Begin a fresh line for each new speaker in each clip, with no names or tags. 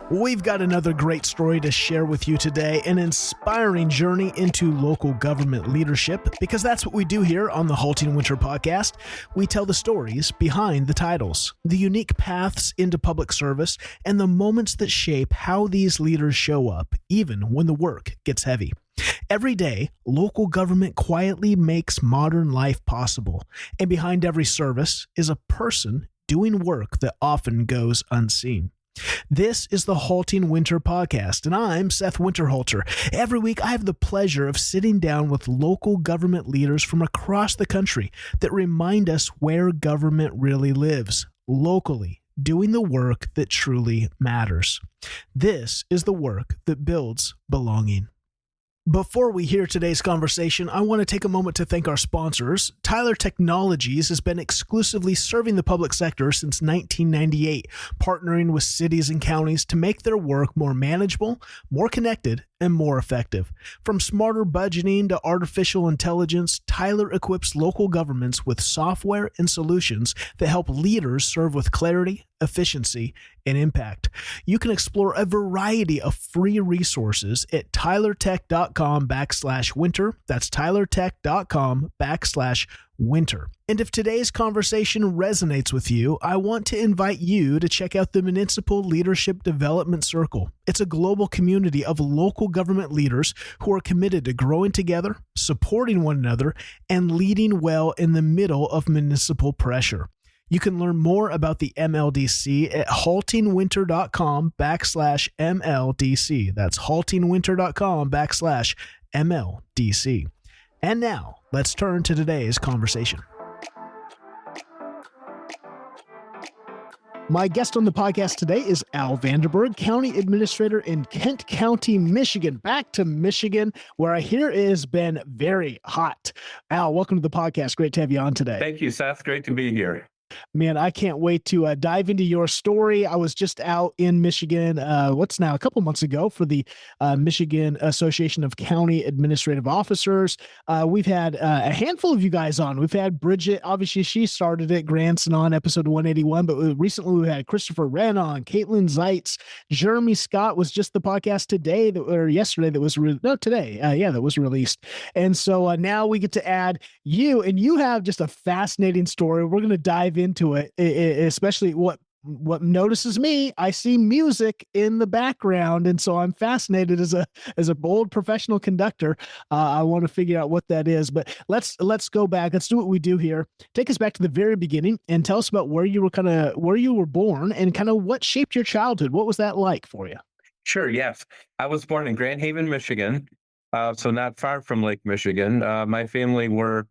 We've got another great story to share with you today, an inspiring journey into local government leadership, because that's what we do here on the Halting Winter Podcast. We tell the stories behind the titles, the unique paths into public service, and the moments that shape how these leaders show up, even when the work gets heavy. Every day, local government quietly makes modern life possible, and behind every service is a person doing work that often goes unseen. This is the Halting Winter Podcast, and I'm Seth Winterhalter. Every week, I have the pleasure of sitting down with local government leaders from across the country that remind us where government really lives, locally, doing the work that truly matters. This is the work that builds belonging. Before we hear today's conversation, I want to take a moment to thank our sponsors. Tyler Technologies has been exclusively serving the public sector since 1998, partnering with cities and counties to make their work more manageable, more connected, and more effective. From smarter budgeting to artificial intelligence, Tyler equips local governments with software and solutions that help leaders serve with clarity, efficiency, and impact. You can explore a variety of free resources at tylertech.com/winter. That's tylertech.com/winter. And if today's conversation resonates with you, I want to invite you to check out the Municipal Leadership Development Circle. It's a global community of local government leaders who are committed to growing together, supporting one another, and leading well in the middle of municipal pressure. You can learn more about the MLDC at haltingwinter.com/MLDC. That's haltingwinter.com/MLDC. And now, let's turn to today's conversation. My guest on the podcast today is Al Vanderberg, County Administrator in Kent County, Michigan. Back to Michigan, where I hear it has been very hot. Al, welcome to the podcast. Great to have you on today.
Thank you, Seth. Great to be here.
Man, I can't wait to dive into your story. I was just out in Michigan, a couple months ago for the Michigan Association of County Administrative Officers. We've had a handful of you guys on. We've had Bridget, obviously she started it, Granson on episode 181, but recently we had Christopher Wren on, Caitlin Zeitz, Jeremy Scott was just the podcast today, that was released. And so now we get to add you, and you have just a fascinating story. We're going to dive into it, especially what notices me. I see music in the background, and so I'm fascinated as a bold professional conductor. I want to figure out what that is. But let's go back. Let's do what we do here. Take us back to the very beginning and tell us about where you were born and kind of what shaped your childhood. What was that like for you?
Sure. Yes, I was born in Grand Haven, Michigan, so not far from Lake Michigan. My family were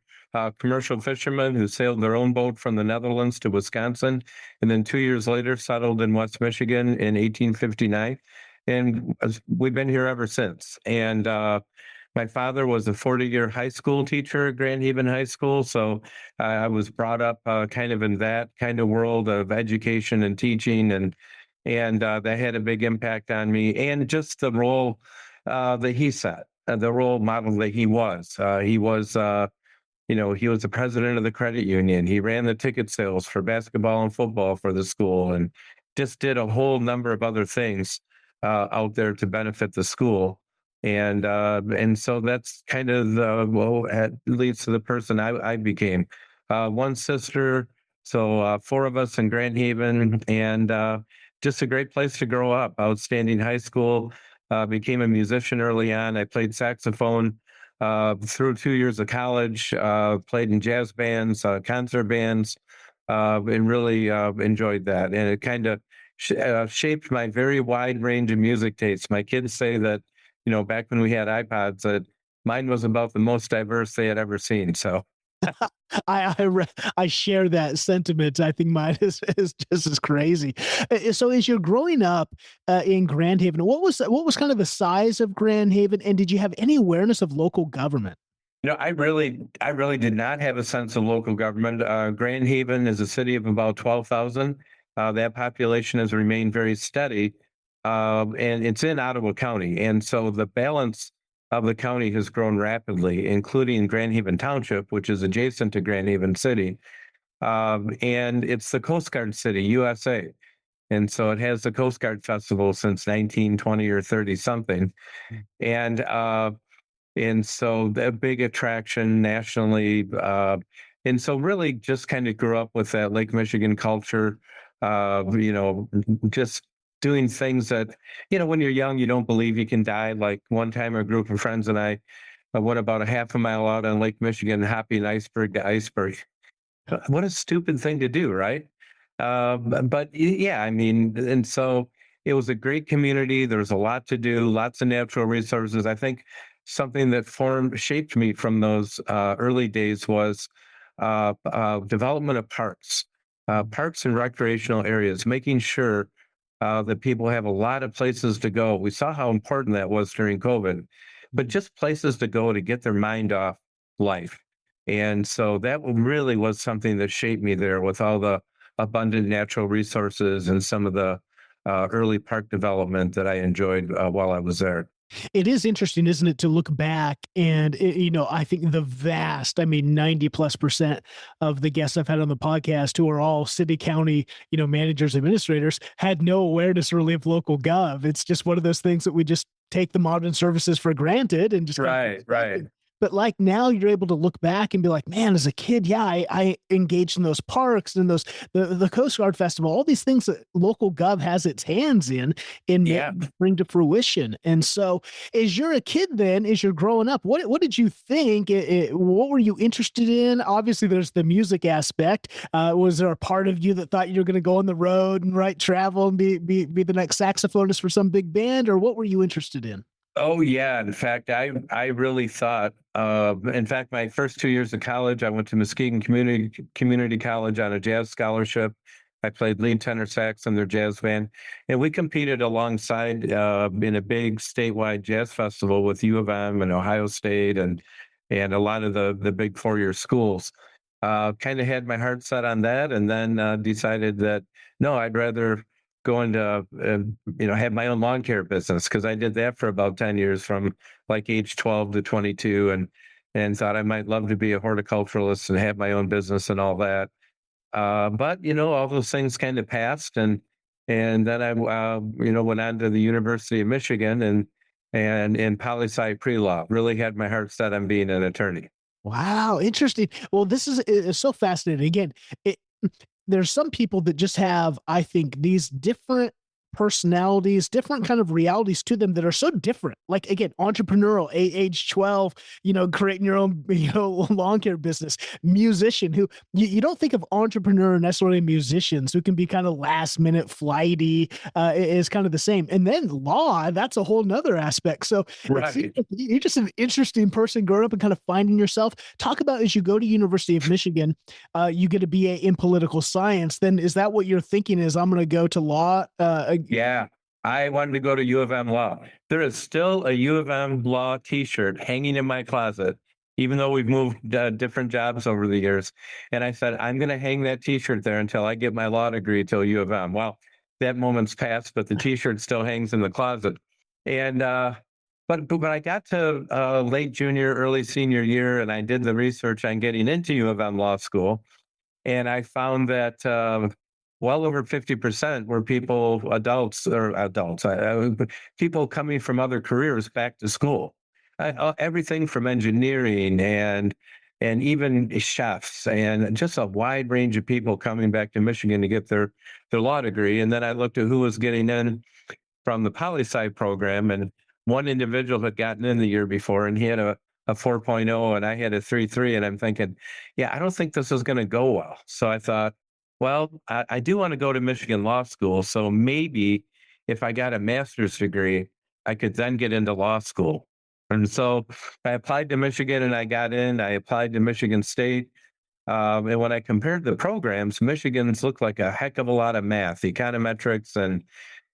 commercial fishermen who sailed their own boat from the Netherlands to Wisconsin, and then 2 years later settled in West Michigan in 1859. And we've been here ever since. And my father was a 40-year high school teacher at Grand Haven High School, so I was brought up kind of in that kind of world of education and teaching, and that had a big impact on me, and just the role that he set, the role model that he was. He was the president of the credit union. He ran the ticket sales for basketball and football for the school, and just did a whole number of other things out there to benefit the school. And so that's kind of it leads to the person I became. One sister, so 4 of us in Grand Haven, and just a great place to grow up. Outstanding high school. Became a musician early on. I played saxophone through 2 years of college, played in jazz bands, concert bands, and really enjoyed that. And it kind of shaped my very wide range of music tastes. My kids say that, back when we had iPods, that mine was about the most diverse they had ever seen. So
I share that sentiment. I think mine is just as crazy. So as you're growing up in Grand Haven, what was kind of the size of Grand Haven, and did you have any awareness of local government?
I really did not have a sense of local government. Grand Haven is a city of about 12,000. That population has remained very steady, and it's in Ottawa County. And so the balance of the county has grown rapidly, including Grand Haven Township, which is adjacent to Grand Haven City. And it's the Coast Guard city, USA. And so it has the Coast Guard Festival since 1920 or 30 something. And, so the big attraction nationally. And so really just kind of grew up with that Lake Michigan culture, just doing things that, when you're young, you don't believe you can die. Like one time a group of friends and I went about a half a mile out on Lake Michigan, hopping iceberg to iceberg. What a stupid thing to do, right? But yeah, I mean, and so it was a great community. There was a lot to do, lots of natural resources. I think something that shaped me from those early days was development of parks and recreational areas, making sure that people have a lot of places to go. We saw how important that was during COVID, but just places to go to get their mind off life. And so that really was something that shaped me there, with all the abundant natural resources and some of the early park development that I enjoyed while I was there.
It is interesting, isn't it, to look back and, I think I mean, 90+% of the guests I've had on the podcast who are all city, county, managers, administrators, had no awareness really of local gov. It's just one of those things that we just take the modern services for granted and just
Right.
But like now you're able to look back and be like, man, as a kid, yeah, I engaged in those parks and the Coast Guard Festival, all these things that local gov has its hands in bring to fruition. And so as you're a kid then, as you're growing up, what did you think? What were you interested in? Obviously there's the music aspect. Was there a part of you that thought you were going to go on the road and write travel and be the next saxophonist for some big band, or what were you interested in?
Oh yeah. In fact, I really thought. In fact, my first 2 years of college, I went to Muskegon Community College on a jazz scholarship. I played lead tenor sax in their jazz band, and we competed alongside in a big statewide jazz festival with U of M and Ohio State and a lot of the big 4-year schools. Kind of had my heart set on that, and then decided that no, I'd rather going to have my own lawn care business, because I did that for about 10 years from like age 12 to 22, and thought I might love to be a horticulturalist and have my own business and all that. But all those things kind of passed, and then I went on to the University of Michigan and in poli-sci pre-law. Really had my heart set on being an attorney.
Wow, interesting. Well, this is so fascinating. Again, there's some people that just have, I think, these different personalities, different kind of realities to them that are so different. Like again, entrepreneurial, age 12, creating your own, lawn care business, musician who you don't think of entrepreneur necessarily musicians who can be kind of last minute flighty, is kind of the same. And then law, that's a whole nother aspect. So
Right.
you're just an interesting person growing up and kind of finding yourself. Talk about, as you go to University of Michigan, you get a BA in political science. Then is that what you're thinking is, I'm going to go to law?
Yeah, I wanted to go to U of M Law. There is still a U of M Law T-shirt hanging in my closet, even though we've moved different jobs over the years. And I said, I'm going to hang that T-shirt there until I get my law degree till U of M. Well, that moment's passed, but the T-shirt still hangs in the closet. And but when I got to late junior, early senior year, and I did the research on getting into U of M Law School, and I found that well over 50% were people coming from other careers back to school. Everything from engineering and even chefs, and just a wide range of people coming back to Michigan to get their law degree. And then I looked at who was getting in from the poli-sci program, and one individual had gotten in the year before, and he had a 4.0 and I had a 3.3, and I'm thinking, yeah, I don't think this is going to go well. So I thought, well, I do want to go to Michigan Law School, so maybe if I got a master's degree, I could then get into law school. And so I applied to Michigan and I got in. I applied to Michigan State. And when I compared the programs, Michigan's looked like a heck of a lot of math, econometrics, and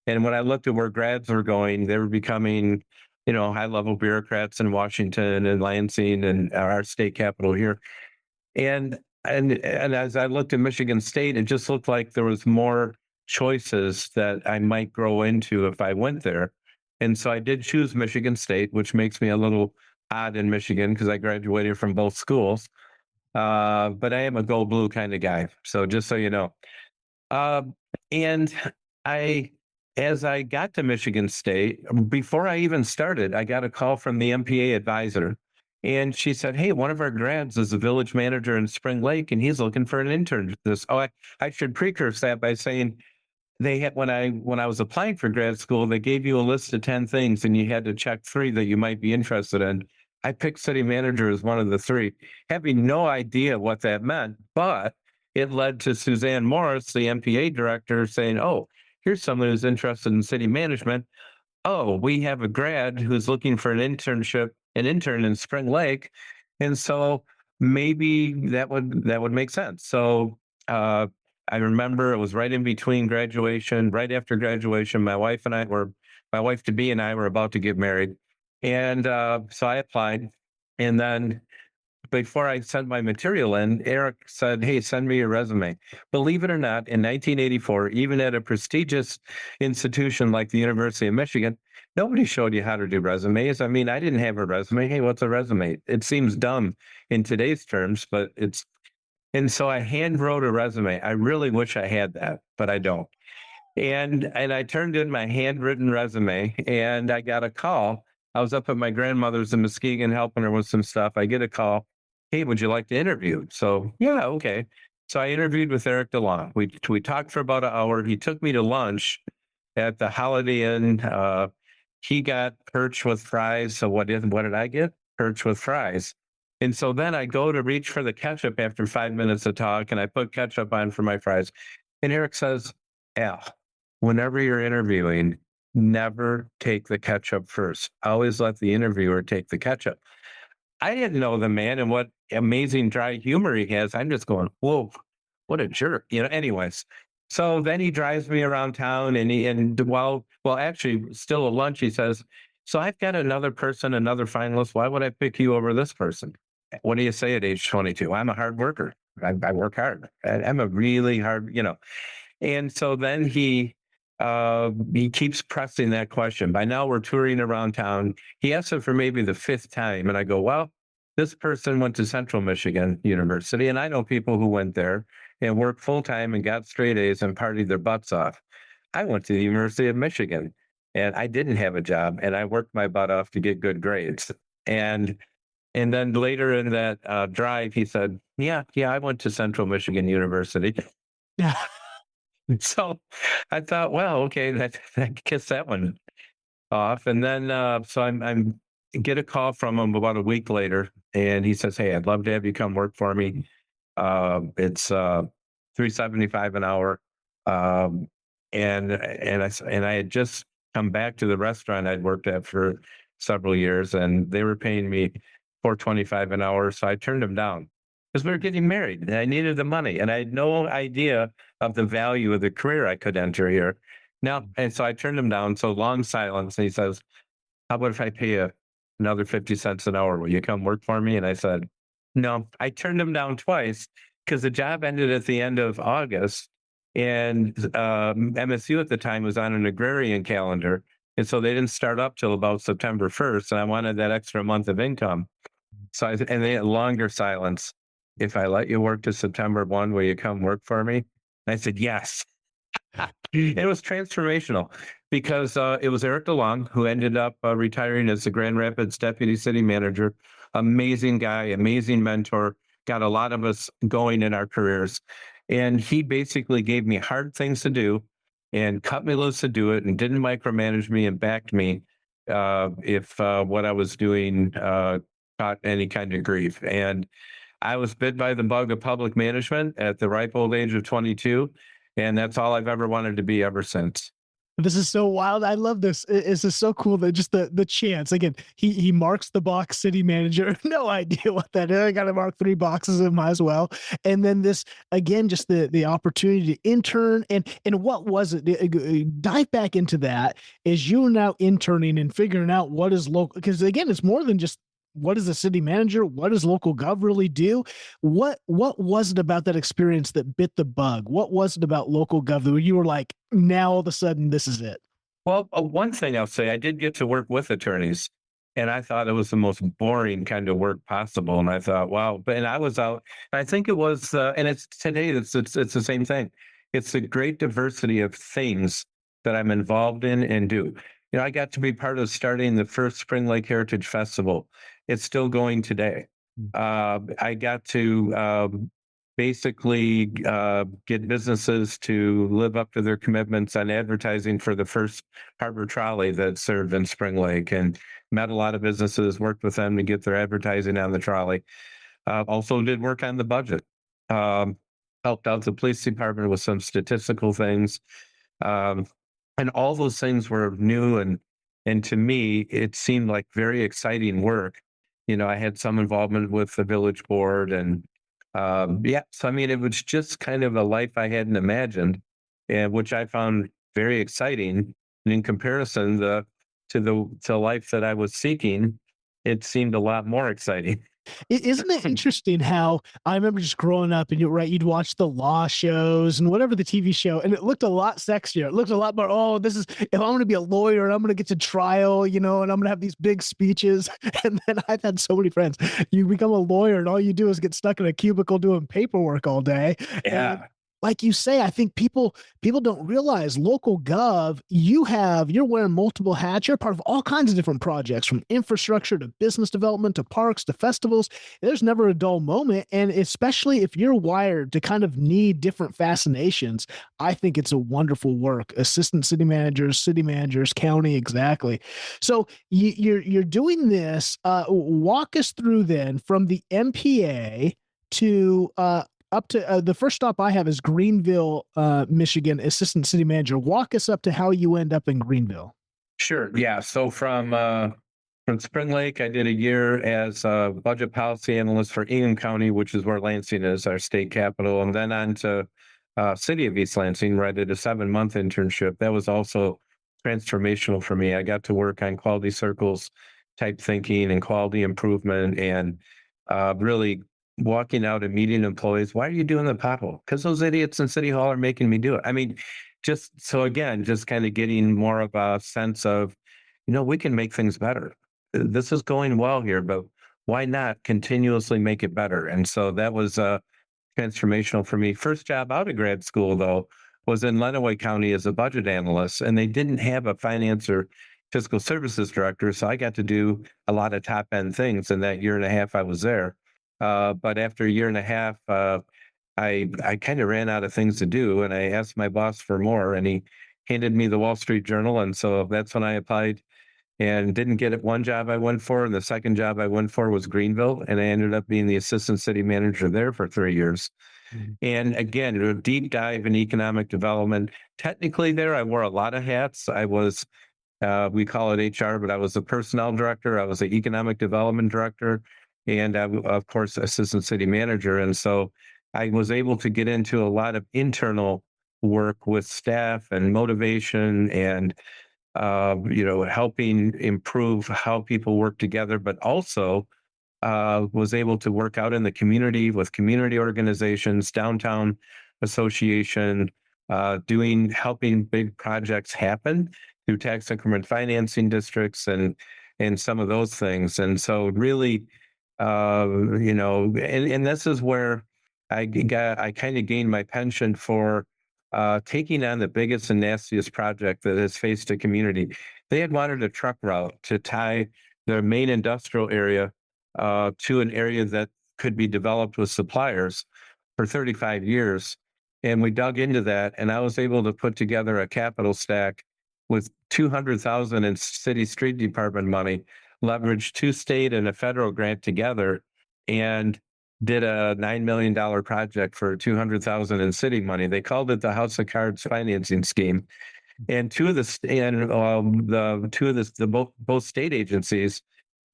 when I looked at where grads were going, they were becoming, high-level bureaucrats in Washington and Lansing and our state capital here. And as I looked at Michigan State, it just looked like there was more choices that I might grow into if I went there. And so I did choose Michigan State, which makes me a little odd in Michigan because I graduated from both schools. But I am a go blue kind of guy. So just so you know. And as I got to Michigan State, before I even started, I got a call from the MPA advisor. And she said, "Hey, one of our grads is a village manager in Spring Lake, and he's looking for an intern." I should precurse that by saying they had when I was applying for grad school, they gave you a list of 10 things, and you had to check 3 that you might be interested in. I picked city manager as one of the 3, having no idea what that meant, but it led to Suzanne Morris, the MPA director, saying, "Oh, here's someone who's interested in city management. Oh, we have a grad who's looking for an intern in Spring Lake." And so maybe that would make sense. So I remember it was right in between graduation, right after graduation. My wife to be and I were about to get married. And so I applied. And then before I sent my material in, Eric said, "Hey, send me your resume." Believe it or not, in 1984, even at a prestigious institution like the University of Michigan, nobody showed you how to do resumes. I mean, I didn't have a resume. Hey, what's a resume? It seems dumb in today's terms, but it's, and so I hand wrote a resume. I really wish I had that, but I don't. And I turned in my handwritten resume, and I got a call. I was up at my grandmother's in Muskegon helping her with some stuff. I get a call. "Hey, would you like to interview?" So yeah, okay. So I interviewed with Eric DeLong. We talked for about an hour. He took me to lunch at the Holiday Inn. He got perch with fries. So what did I get? Perch with fries. And so then I go to reach for the ketchup after 5 minutes of talk, and I put ketchup on for my fries. And Eric says, "Al, whenever you're interviewing, never take the ketchup first. Always let the interviewer take the ketchup." I didn't know the man and what amazing dry humor he has. I'm just going, "Whoa, what a jerk." Anyways. So then he drives me around town, and actually still at lunch, he says, "So I've got another finalist. Why would I pick you over this person?" What do you say at age 22? I'm a hard worker. I work hard. I'm a really hard. And so then he keeps pressing that question. By now we're touring around town. He asks it for maybe the 5th time. And I go, "Well, this person went to Central Michigan University, and I know people who went there and worked full time and got straight A's and partied their butts off. I went to the University of Michigan, and I didn't have a job, and I worked my butt off to get good grades." And then later in that drive, he said, yeah, I went to Central Michigan University."
Yeah.
So I thought, well, okay, that kiss that one off. And then so I'm get a call from him about a week later, and he says, "Hey, I'd love to have you come work for me. It's $3.75 an hour." And I had just come back to the restaurant I'd worked at for several years, and they were paying me $4.25 an hour. So I turned them down because we were getting married and I needed the money, and I had no idea of the value of the career I could enter here. Now, and so I turned him down. So long silence. And he says, "How about if I pay you another 50 cents an hour? Will you come work for me?" And I said, no. I turned him down twice because the job ended at the end of August, and MSU at the time was on an agrarian calendar. And so they didn't start up till about September 1st. And I wanted that extra month of income. So and they had longer silence. "If I let you work to September 1, will you come work for me?" And I said, yes. It was transformational because it was Eric DeLong who ended up retiring as the Grand Rapids deputy city manager. Amazing guy, amazing mentor, got a lot of us going in our careers. And he basically gave me hard things to do and cut me loose to do it and didn't micromanage me and backed me if what I was doing caught any kind of grief. And I was bit by the bug of public management at the ripe old age of 22. And that's all I've ever wanted to be ever since.
This is so wild. I love this. This is so cool that just the chance. Again, he marks the box city manager. No idea what that is. I got to mark 3 boxes of might as well. And then this again, just the opportunity to intern and what was it? Dive back into that as you are now interning and figuring out what is local. Because again, it's more than just what is a city manager? What does local gov really do? What was it about that experience that bit the bug? What was it about local gov that you were like, now all of a sudden this is it?
Well, one thing I'll say, I did get to work with attorneys, and I thought it was the most boring kind of work possible. And I thought, wow, and I was out. I think it was, and it's today. It's the same thing. It's a great diversity of things that I'm involved in and do. I got to be part of starting the first Spring Lake Heritage Festival. It's still going today. I got to basically get businesses to live up to their commitments on advertising for the first harbor trolley that served in Spring Lake, and met a lot of businesses, worked with them to get their advertising on the trolley. Also did work on the budget. Helped out the police department with some statistical things. And all those things were new, and to me, it seemed like very exciting work. I had some involvement with the village board, and so I mean, it was just kind of a life I hadn't imagined, and which I found very exciting. And in comparison to the life that I was seeking, it seemed a lot more exciting.
Isn't it interesting how I remember just growing up and you're right, you'd watch the law shows and whatever the TV show, and it looked a lot sexier. It looked a lot more, if I'm going to be a lawyer, I'm going to get to trial, and I'm going to have these big speeches. And then I've had so many friends, you become a lawyer and all you do is get stuck in a cubicle doing paperwork all day.
Yeah.
And like you say, I think people don't realize local gov, you're wearing multiple hats. You're part of all kinds of different projects, from infrastructure to business development to parks to festivals. There's never a dull moment. And especially if you're wired to kind of need different fascinations, I think it's a wonderful work. Assistant city managers, county, exactly. So you're doing this. Walk us through then from the MPA to up to the first stop I have is Greenville, Michigan, assistant city manager. Walk us up to how you end up in Greenville.
Sure. Yeah. So from Spring Lake, I did a year as a budget policy analyst for Ingham County, which is where Lansing is, our state capital, and then on to City of East Lansing, where I did a 7-month internship. That was also transformational for me. I got to work on quality circles type thinking and quality improvement, and really walking out and meeting employees. Why are you doing the pothole? Because those idiots in City Hall are making me do it. I mean, just kind of getting more of a sense of, we can make things better. This is going well here, but why not continuously make it better? And so that was transformational for me. First job out of grad school, though, was in Lenawee County as a budget analyst, and they didn't have a finance or fiscal services director. So I got to do a lot of top end things in that year and a half I was there. But after a year and a half, I kind of ran out of things to do, and I asked my boss for more, and he handed me the Wall Street Journal. And so that's when I applied and didn't get it. One job I went for, and the second job I went for was Greenville, and I ended up being the assistant city manager there for 3 years. Mm-hmm. And again, a deep dive in economic development. Technically there, I wore a lot of hats. I was, we call it HR, but I was the personnel director. I was the economic development director, and of course, assistant city manager. And so I was able to get into a lot of internal work with staff and motivation and, helping improve how people work together, but also was able to work out in the community with community organizations, downtown association, helping big projects happen through tax increment financing districts and some of those things. And so really, and this is where I kind of gained my penchant for taking on the biggest and nastiest project that has faced a community. They had wanted a truck route to tie their main industrial area to an area that could be developed with suppliers for 35 years. And we dug into that, and I was able to put together a capital stack with $200,000 in city street department money, leveraged 2 state and a federal grant together, and did a $9 million project for $200,000 in city money. They called it the House of Cards financing scheme. And both state agencies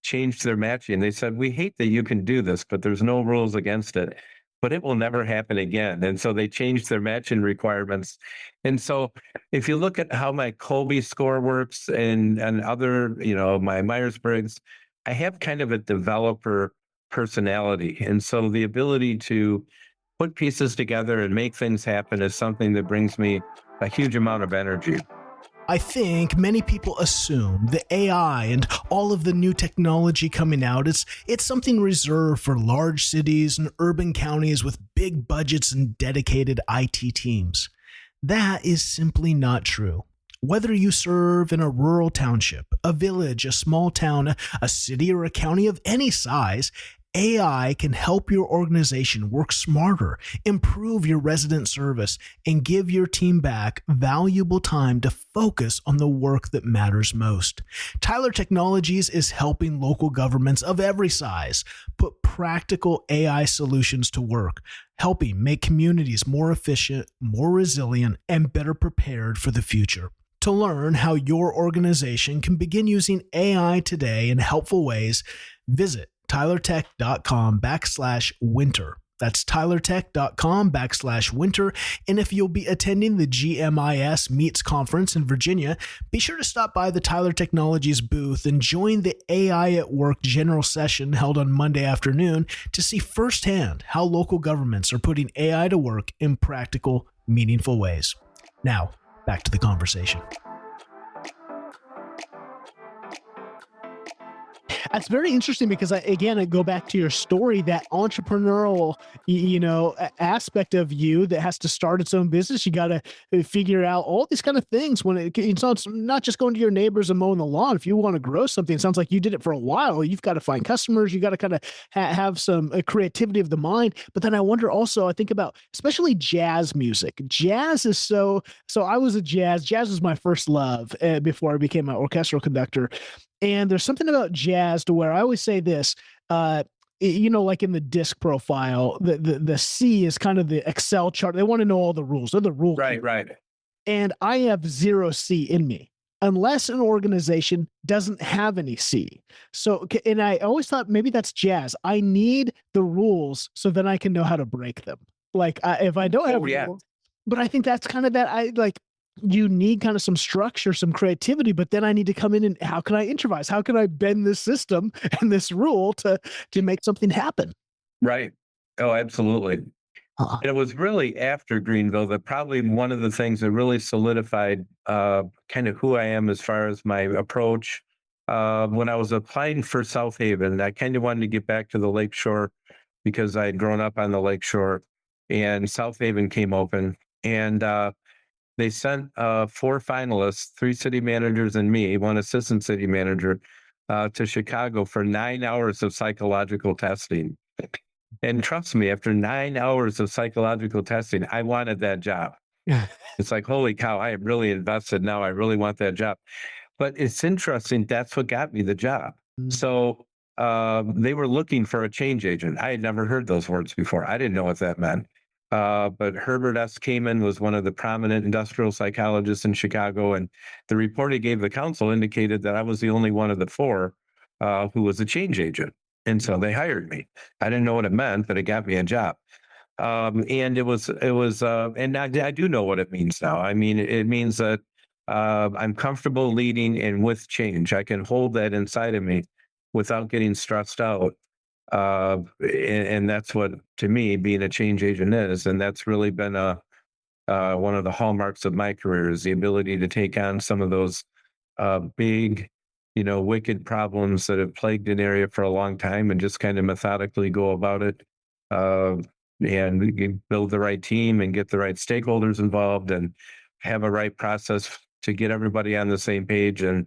changed their matching. They said, we hate that you can do this, but there's no rules against it, but it will never happen again. And so they changed their matching requirements. And so if you look at how my Colby score works and other, my Myers-Briggs, I have kind of a developer personality. And so the ability to put pieces together and make things happen is something that brings me a huge amount of energy.
I think many people assume the AI and all of the new technology coming out, it's something reserved for large cities and urban counties with big budgets and dedicated IT teams. That is simply not true. Whether you serve in a rural township, a village, a small town, a city, or a county of any size, AI can help your organization work smarter, improve your resident service, and give your team back valuable time to focus on the work that matters most. Tyler Technologies is helping local governments of every size put practical AI solutions to work, helping make communities more efficient, more resilient, and better prepared for the future. To learn how your organization can begin using AI today in helpful ways, visit tylertech.com/winter. That's tylertech.com/winter. And if you'll be attending the GMIS Meets Conference in Virginia, be sure to stop by the Tyler Technologies booth and join the AI at Work general session held on Monday afternoon to see firsthand how local governments are putting AI to work in practical, meaningful ways. Now, back to the conversation. That's very interesting because I go back to your story, that entrepreneurial, aspect of you that has to start its own business. You got to figure out all these kind of things when it's not just going to your neighbors and mowing the lawn. If you want to grow something, it sounds like you did it for a while. You've got to find customers. You got to kind of have some creativity of the mind. But then I wonder also, I think about especially jazz music. Jazz is so I was jazz was my first love before I became an orchestral conductor. And there's something about jazz to where I always say this, like in the disc profile, the C is kind of the Excel chart. They want to know all the rules. They're the rule.
Right.
And I have 0 C in me unless an organization doesn't have any C. So, and I always thought maybe that's jazz. I need the rules so then I can know how to break them. Like if I don't have rules, but I think that's kind of that you need kind of some structure, some creativity, but then I need to come in and how can I improvise? How can I bend this system and this rule to make something happen?
Right. Oh, absolutely. And it was really after Greenville that probably one of the things that really solidified kind of who I am as far as my approach. When I was applying for South Haven, I kind of wanted to get back to the Lakeshore because I had grown up on the Lakeshore, and South Haven came open, and they sent 4 finalists, 3 city managers and me, 1 assistant city manager, to Chicago for 9 hours of psychological testing. And trust me, after 9 hours of psychological testing, I wanted that job. It's like, holy cow, I have really invested now. I really want that job. But it's interesting. That's what got me the job. So they were looking for a change agent. I had never heard those words before. I didn't know what that meant. But Herbert S. Kamen was one of the prominent industrial psychologists in Chicago, and the report he gave the council indicated that I was the only one of the 4 who was a change agent. And so they hired me. I didn't know what it meant, but it got me a job. And it was, and I do know what it means now. I mean, it means that I'm comfortable leading and with change. I can hold that inside of me without getting stressed out. And that's what, to me, being a change agent is. And that's really been one of the hallmarks of my career, is the ability to take on some of those big, wicked problems that have plagued an area for a long time and just kind of methodically go about it, and build the right team and get the right stakeholders involved and have a right process to get everybody on the same page. And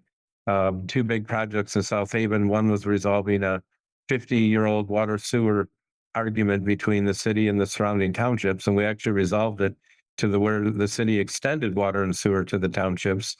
2 big projects in South Haven. One was resolving a 50-year-old water sewer argument between the city and the surrounding townships, and we actually resolved it to where the city extended water and sewer to the townships,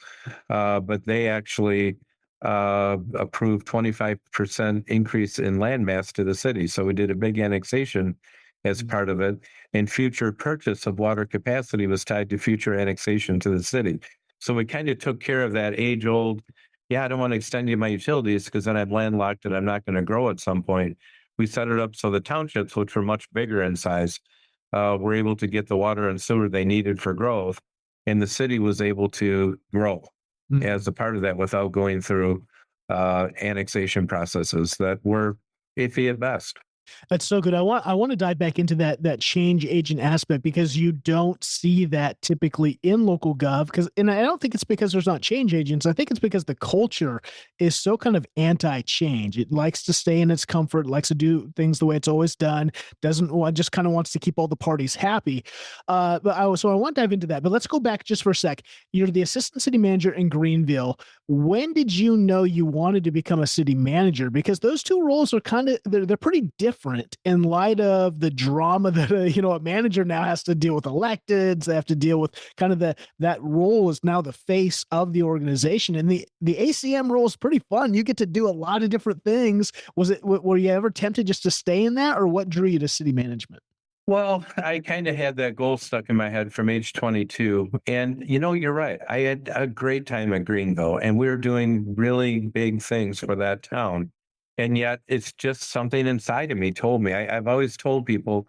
but they actually approved 25% increase in land mass to the city. So we did a big annexation as part of it, and future purchase of water capacity was tied to future annexation to the city. So we kind of took care of that age-old, I don't want to extend you my utilities because then I'm landlocked and I'm not going to grow at some point. We set it up so the townships, which were much bigger in size, were able to get the water and sewer they needed for growth, and the city was able to grow as a part of that without going through annexation processes that were iffy at best.
That's so good. I want to dive back into that change agent aspect, because you don't see that typically in local gov. And I don't think it's because there's not change agents. I think it's because the culture is so kind of anti-change. It likes to stay in its comfort, likes to do things the way it's always done. Just kind of wants to keep all the parties happy. So I want to dive into that. But let's go back just for a sec. You're the assistant city manager in Greenville. When did you know you wanted to become a city manager? Because those two roles are they're pretty different in light of the drama that a manager now has to deal with electeds. They have to deal with kind of that role is now the face of the organization, and the ACM role is pretty fun. You get to do a lot of different things. Were you ever tempted just to stay in that, or what drew you to city management?
Well, I kind of had that goal stuck in my head from age 22. And, you're right. I had a great time at Greenville, and we were doing really big things for that town. And yet it's just something inside of me told me. I've always told people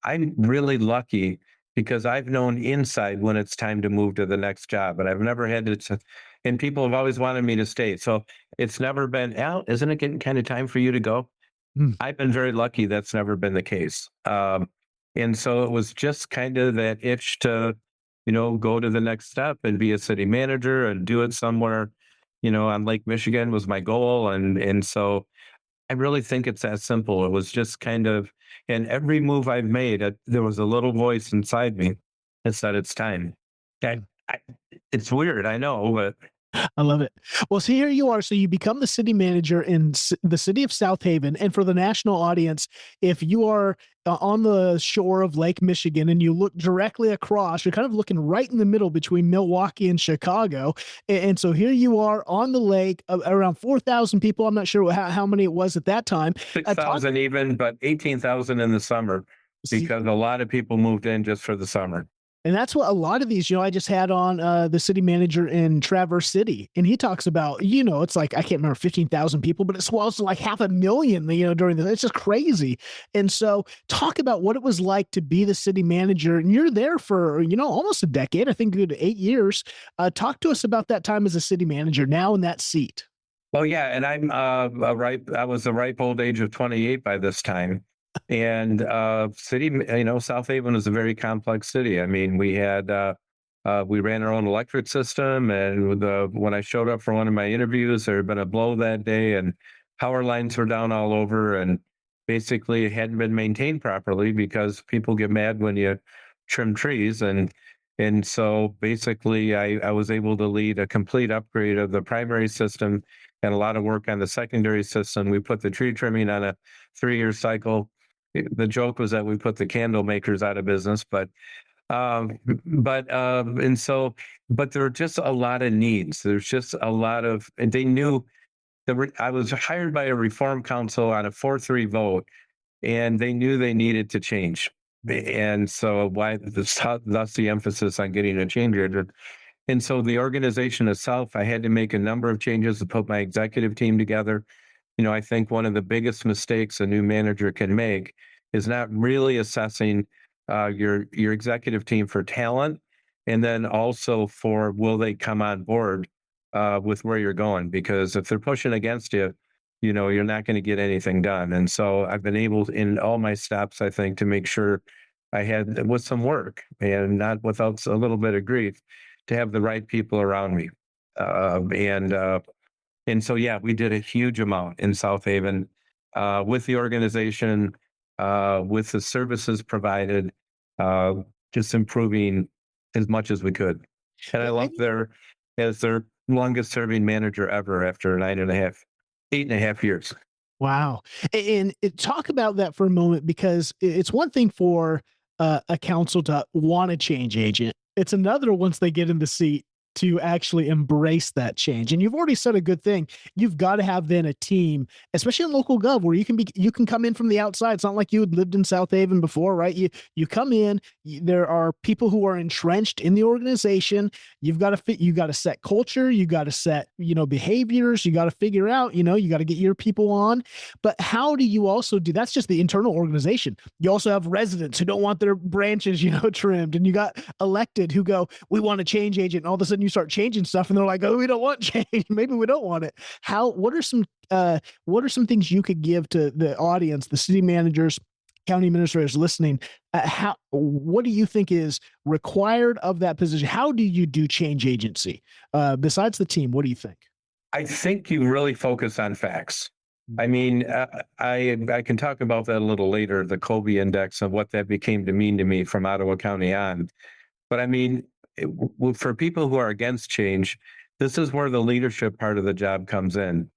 I'm really lucky because I've known inside when it's time to move to the next job. And I've never had to, and people have always wanted me to stay. So it's never been, Al, isn't it getting kind of time for you to go? I've been very lucky that's never been the case. And so it was just kind of that itch to, go to the next step and be a city manager and do it somewhere, on Lake Michigan was my goal. And so I really think it's that simple. It was just kind of, and every move I've made, there was a little voice inside me that said it's time. I, it's weird, I know, but
I love it. Well, see, here you are. So you become the city manager in the city of South Haven. And for the national audience, if you are on the shore of Lake Michigan and you look directly across, you're kind of looking right in the middle between Milwaukee and Chicago. And so here you are on the lake, around 4,000 people. I'm not sure how many it was at that time.
6,000 even, but 18,000 in the summer, because a lot of people moved in just for the summer.
And that's what a lot of these, I just had on the city manager in Traverse City, and he talks about, it's like, I can't remember, 15,000 people, but it swells to like 500,000, during the, it's just crazy. And so talk about what it was like to be the city manager, and you're there for, almost a decade, I think good 8 years. Talk to us about that time as a city manager now in that seat.
Oh yeah. And I was a ripe old age of 28 by this time. And city, South Haven is a very complex city. I mean, we ran our own electric system, and when I showed up for one of my interviews, there had been a blow that day, and power lines were down all over, and basically it hadn't been maintained properly because people get mad when you trim trees, and so basically I was able to lead a complete upgrade of the primary system and a lot of work on the secondary system. We put the tree trimming on a 3-year cycle. The joke was that we put the candle makers out of business, but there were just a lot of needs. There's just a lot of, and they knew that I was hired by a reform council on a 4-3 vote, and they knew they needed to change. And so thus the emphasis on getting a change agent. And so the organization itself, I had to make a number of changes to put my executive team together. I think one of the biggest mistakes a new manager can make is not really assessing your executive team for talent, and then also for will they come on board with where you're going. Because if they're pushing against you, you're not going to get anything done. And so I've been able to, in all my steps, I think, to make sure I had, with some work and not without a little bit of grief, to have the right people around me. And so, yeah, we did a huge amount in South Haven with the organization, with the services provided, just improving as much as we could. And I left there as their longest serving manager ever after 8.5 years.
Wow. And talk about that for a moment, because it's one thing for a council to want a change agent. It's another once they get in the seat to actually embrace that change. And you've already said a good thing. You've got to have then a team, especially in local gov, where you can come in from the outside. It's not like you had lived in South Haven before, right? You come in, there are people who are entrenched in the organization. You've got to set culture, you got to set, behaviors, you got to figure out, you got to get your people on. But how do you also do, that's just the internal organization. You also have residents who don't want their branches, trimmed, and you got elected who go, we want a change agent. And all of a sudden sudden you start changing stuff and they're like, oh, we don't want change. Maybe we don't want it. What are some things you could give to the audience, the city managers, county administrators listening? What do you think is required of that position? How do you do change agency? Besides the team, what do you think?
I think you really focus on facts. I mean, I can talk about that a little later, the Colby Index and what that became to mean to me from Ottawa County on. But I mean, for people who are against change, this is where the leadership part of the job comes in.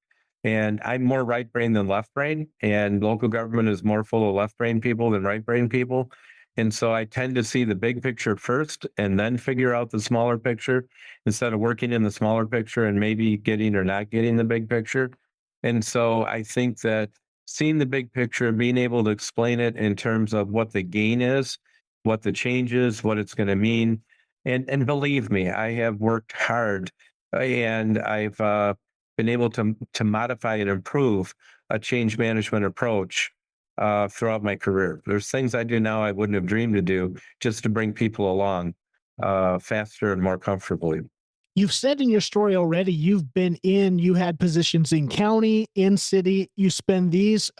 And I'm more right brain than left brain, and local government is more full of left brain people than right brain people. And so I tend to see the big picture first and then figure out the smaller picture instead of working in the smaller picture and maybe getting or not getting the big picture. And so I think that seeing the big picture, being able to explain it in terms of what the gain is, what the change is, what it's going to mean. And believe me, I have worked hard and I've been able to modify and improve a change management approach throughout my career. There's things I do now I wouldn't have dreamed to do just to bring people along faster and more comfortably.
You've said in your story already, you had positions in county, in city. You spend these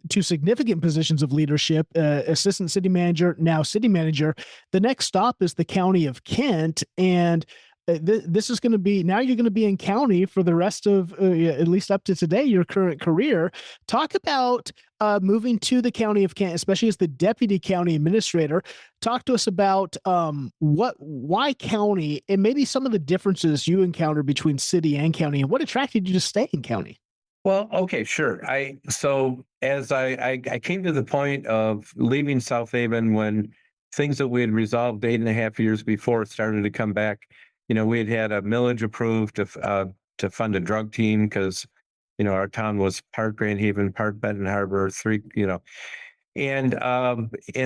two significant positions of leadership, assistant city manager, now city manager. The next stop is the county of Kent. And this is going to be, now you're going to be in county for the rest of, at least up to today, your current career. Talk about moving to the county of Kent, especially as the deputy county administrator. Talk to us about why county, and maybe some of the differences you encounter between city and county, and what attracted you to stay in county.
Well, okay, sure. So as I came to the point of leaving South Haven when things that we had resolved 8.5 years before started to come back. You know, we had a millage approved to fund a drug team because, you know, our town was part Grand Haven, part Benton Harbor, and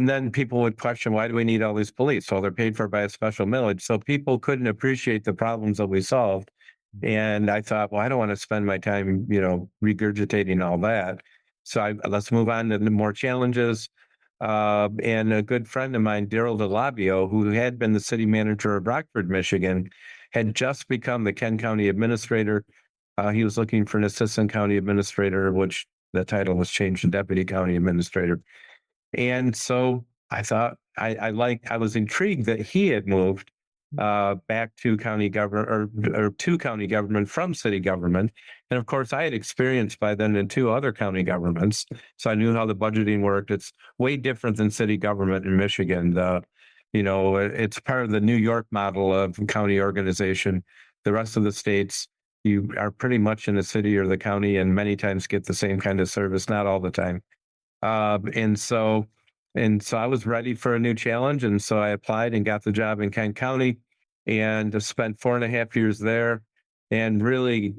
then people would question, why do we need all these police? Well, they're paid for by a special millage. So people couldn't appreciate the problems that we solved. And I thought, well, I don't want to spend my time, you know, regurgitating all that. So let's move on to the more challenges. And a good friend of mine, Daryl DeLabio, who had been the city manager of Rockford, Michigan, had just become the Kent County administrator. He was looking for an assistant county administrator, which the title was changed to deputy county administrator. And so I thought I was intrigued that he had moved back to county government or to county government from city government. And of course, I had experience by then in 2 other county governments. So I knew how the budgeting worked. It's way different than city government in Michigan. It's part of the New York model of county organization. The rest of the states, you are pretty much in the city or the county and many times get the same kind of service, not all the time. And so I was ready for a new challenge. And so I applied and got the job in Kent County and spent 4.5 years there. And really,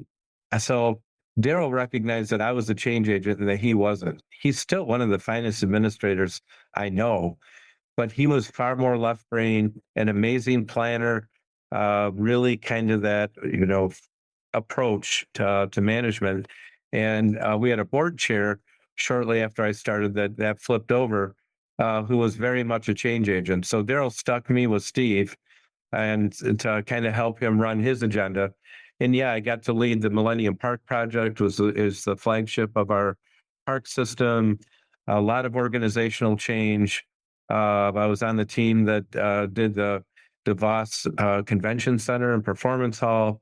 so Daryl recognized that I was a change agent and that he wasn't. He's still one of the finest administrators I know, but he was far more left brain, an amazing planner, really kind of that, you know, approach to management. And we had a board chair shortly after I started that flipped over, who was very much a change agent. So Daryl stuck me with Steve and to kind of help him run his agenda. And yeah, I got to lead the Millennium Park project, is the flagship of our park system, a lot of organizational change. I was on the team that did the DeVos Convention Center and Performance Hall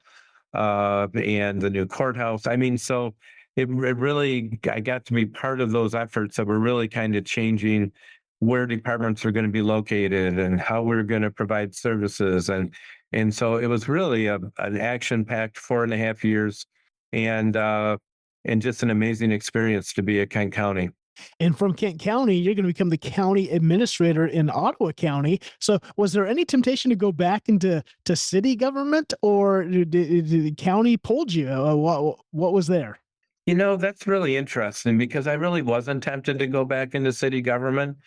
and the new courthouse. I mean, so it really, I got to be part of those efforts that were really kind of changing where departments are going to be located and how we're going to provide services. And so it was really an action-packed 4.5 years and just an amazing experience to be at Kent County.
And from Kent County, you're going to become the county administrator in Ottawa County. So was there any temptation to go back into city government, or did the county pulled you? What was there?
You know, that's really interesting because I really wasn't tempted to go back into city government.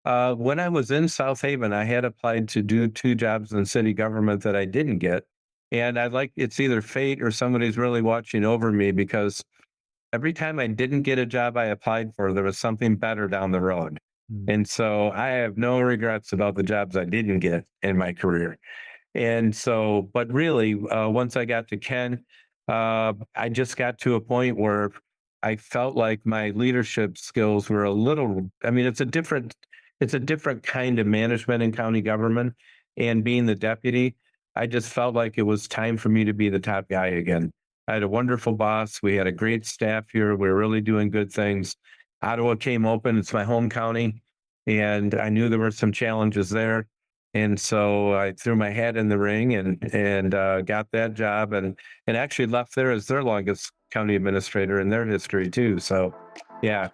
When I was in South Haven, I had applied to do 2 jobs in city government that I didn't get. And it's either fate or somebody's really watching over me because every time I didn't get a job I applied for, there was something better down the road. And so I have no regrets about the jobs I didn't get in my career. And so, but really, once I got to Ken, I just got to a point where I felt like my leadership skills were a little, I mean, it's a different kind of management in county government. And being the deputy, I just felt like it was time for me to be the top guy again. I had a wonderful boss. We had a great staff here. We were really doing good things. Ottawa came open. It's my home county. And I knew there were some challenges there. And so I threw my hat in the ring and got that job and actually left there as their longest county administrator in their history too. So, yeah.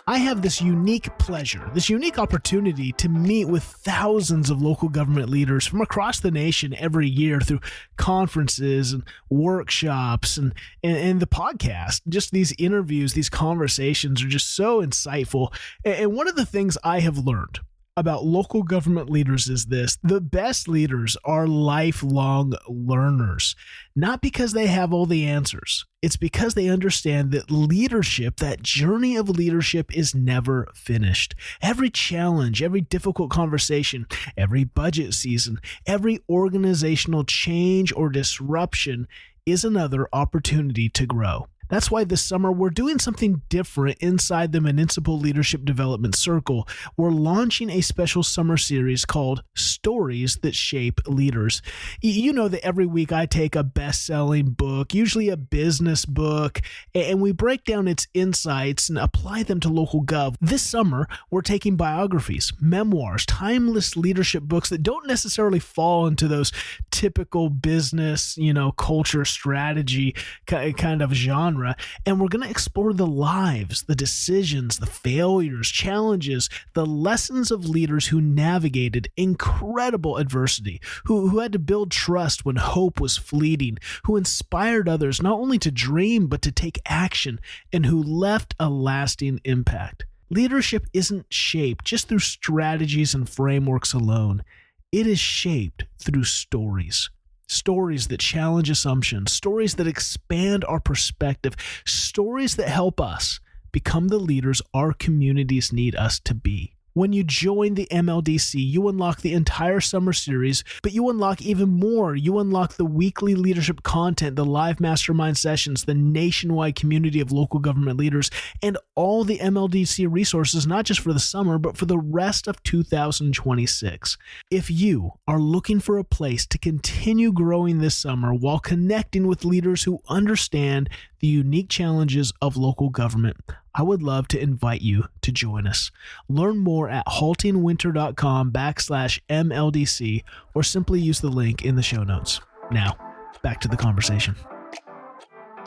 I have this unique pleasure, this unique opportunity to meet with thousands of local government leaders from across the nation every year through conferences and workshops and the podcast. Just these interviews, these conversations are just so insightful. And one of the things I have learned about local government leaders is this: the best leaders are lifelong learners, not because they have all the answers. It's because they understand that leadership, that journey of leadership, is never finished. Every challenge, every difficult conversation, every budget season, every organizational change or disruption is another opportunity to grow. That's why this summer we're doing something different inside the Municipal Leadership Development Circle. We're launching a special summer series called Stories That Shape Leaders. You know that every week I take a best-selling book, usually a business book, and we break down its insights and apply them to local gov. This summer, we're taking biographies, memoirs, timeless leadership books that don't necessarily fall into those typical business, culture, strategy kind of genre. And we're going to explore the lives, the decisions, the failures, challenges, the lessons of leaders who navigated incredible adversity, who had to build trust when hope was fleeting, who inspired others not only to dream but to take action, and who left a lasting impact. Leadership isn't shaped just through strategies and frameworks alone. It is shaped through stories. Stories that challenge assumptions, stories that expand our perspective, stories that help us become the leaders our communities need us to be. When you join the MLDC, you unlock the entire summer series, but you unlock even more. You unlock the weekly leadership content, the live mastermind sessions, the nationwide community of local government leaders, and all the MLDC resources, not just for the summer, but for the rest of 2026. If you are looking for a place to continue growing this summer while connecting with leaders who understand the unique challenges of local government, I would love to invite you to join us. Learn more at haltingwinter.com/MLDC or simply use the link in the show notes. Now, back to the conversation.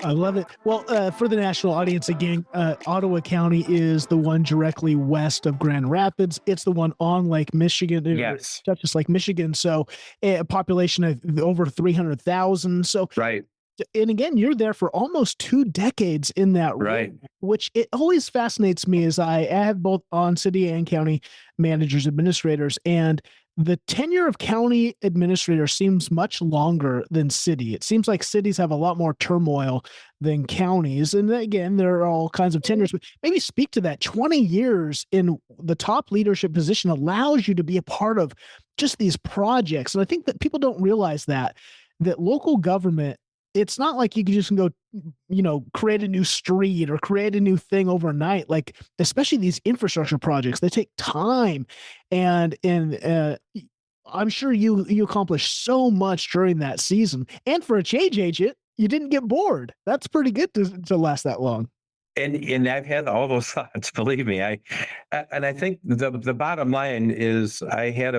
I love it. Well, for the national audience, again, Ottawa County is the one directly west of Grand Rapids. It's the one on Lake Michigan.
Yes.
It touches Lake Michigan. So a population of over 300,000. So
Right.
And again, you're there for almost 2 decades in that role,
Right.
which it always fascinates me as I have both on city and county managers, administrators, and the tenure of county administrator seems much longer than city. It seems like cities have a lot more turmoil than counties. And again, there are all kinds of tenures, but maybe speak to that. 20 years in the top leadership position allows you to be a part of just these projects. And I think that people don't realize that local government, it's not like you can just go, create a new street or create a new thing overnight. Like, especially these infrastructure projects, they take time. And I'm sure you accomplished so much during that season. And for a change agent, you didn't get bored. That's pretty good to last that long.
And I've had all those thoughts, believe me. I think the bottom line is I had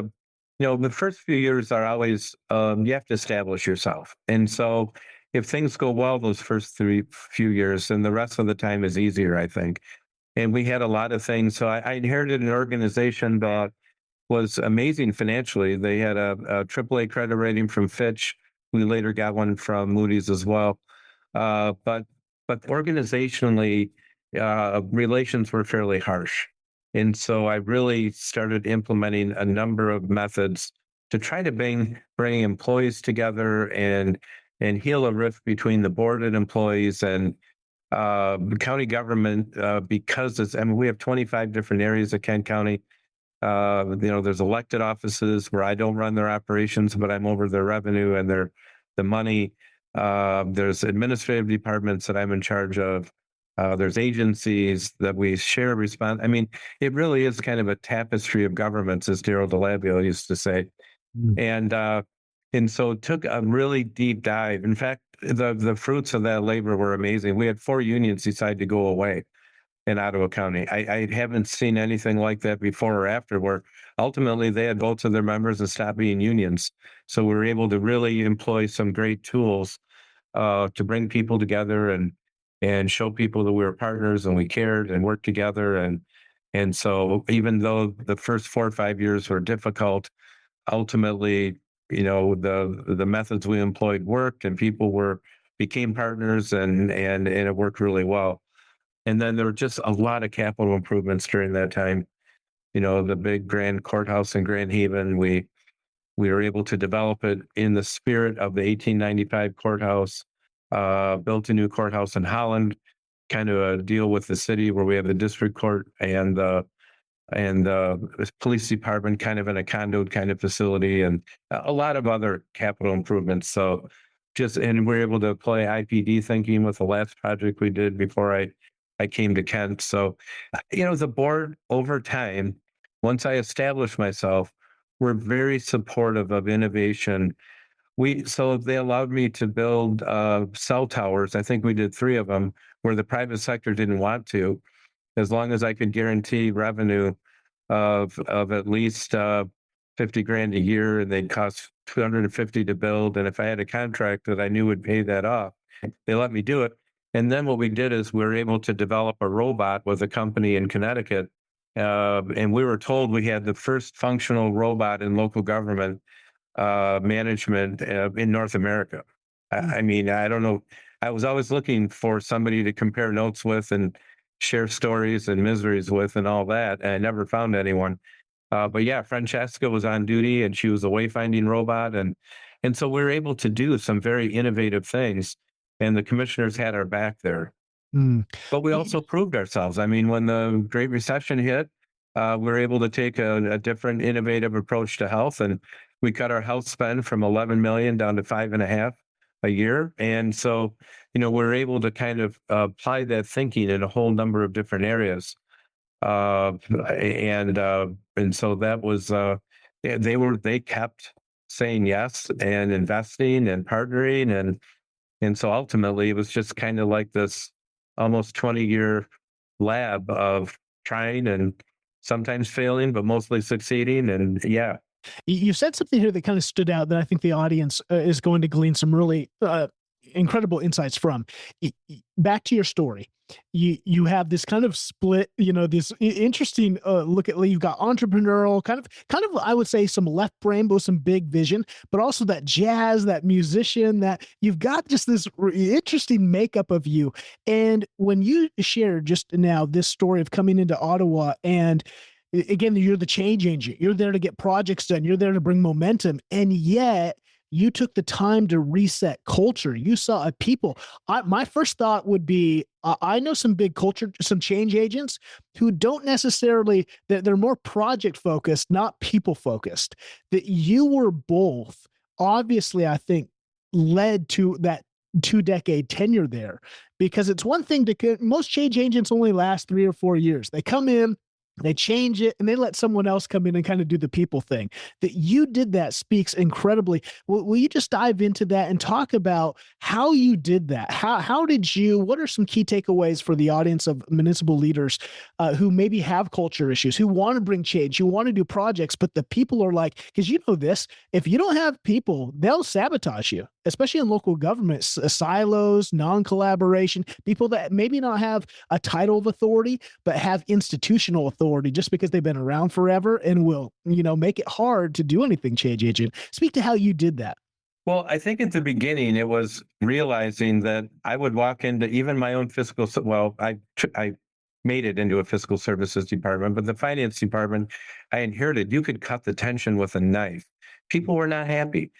the first few years are always, you have to establish yourself. And so if things go well those first few years, then the rest of the time is easier, I think. And we had a lot of things. So I inherited an organization that was amazing financially. They had a AAA credit rating from Fitch. We later got one from Moody's as well. But organizationally, relations were fairly harsh. And so I really started implementing a number of methods to try to bring employees together and heal a rift between the board and employees and the county government, because we have 25 different areas of Kent County. There's elected offices where I don't run their operations, but I'm over their revenue and the money. There's administrative departments that I'm in charge of. There's agencies that we share response. I mean, it really is kind of a tapestry of governments, as Daryl DeLabio used to say. And so it took a really deep dive. In fact, the fruits of that labor were amazing. We had 4 unions decide to go away in Ottawa County. I haven't seen anything like that before or after, where ultimately they had votes of their members and stopped being unions. So we were able to really employ some great tools to bring people together and show people that we were partners and we cared and worked together. And so even though the first 4 or 5 years were difficult, ultimately, the methods we employed worked and people became partners and it worked really well. And then there were just a lot of capital improvements during that time. The big grand courthouse in Grand Haven, we were able to develop it in the spirit of the 1895 courthouse, built a new courthouse in Holland, kind of a deal with the city where we have the district court and the police department kind of in a conduit kind of facility, and a lot of other capital improvements. So and we're able to apply IPD thinking with the last project we did before I came to Kent. So, the board over time, once I established myself, were very supportive of innovation. So they allowed me to build cell towers. I think we did 3 of them where the private sector didn't want to, as long as I could guarantee revenue of at least $50,000 a year, and they'd cost $250 to build. And if I had a contract that I knew would pay that off, they let me do it. And then what we did is we were able to develop a robot with a company in Connecticut. And we were told we had the first functional robot in local government management in North America. I mean, I don't know. I was always looking for somebody to compare notes with and share stories and miseries with and all that. And I never found anyone. But yeah, Francesca was on duty and she was a wayfinding robot. And so we were able to do some very innovative things. And the commissioners had our back there. But we also proved ourselves. I mean, when the Great Recession hit, we were able to take a different innovative approach to health. And we cut our health spend from 11 million down to 5.5 a year. And so, we're able to kind of apply that thinking in a whole number of different areas. And so that was, they kept saying yes and investing and partnering. And so ultimately it was just kind of like this almost 20-year lab of trying and sometimes failing, but mostly succeeding. And yeah.
You said something here that kind of stood out that I think the audience is going to glean some really incredible insights from. Back to your story. You have this kind of split, this interesting look at, you've got entrepreneurial kind of, I would say some left brain, but some big vision, but also that jazz, that musician, that you've got just this interesting makeup of you. And when you shared just now this story of coming into Ottawa, and again, you're the change agent, you're there to get projects done, you're there to bring momentum, and yet you took the time to reset culture. You saw a people. My first thought would be, I know some big culture, some change agents who don't necessarily, they're more project focused, not people focused. That you were both, obviously, I think, led to that 2-decade tenure there. Because it's one thing most change agents only last 3 or 4 years. They come in, they change it, and they let someone else come in and kind of do the people thing. That you did that speaks incredibly. Will you just dive into that and talk about how you did that? What are some key takeaways for the audience of municipal leaders who maybe have culture issues, who want to bring change, who want to do projects, but the people are like, because this, if you don't have people, they'll sabotage you, especially in local governments, silos, non-collaboration, people that maybe not have a title of authority, but have institutional authority just because they've been around forever and will, make it hard to do anything change agent. Speak to how you did that.
Well, I think at the beginning, it was realizing that I would walk into even my own I made it into a fiscal services department, but the finance department I inherited, you could cut the tension with a knife. People were not happy.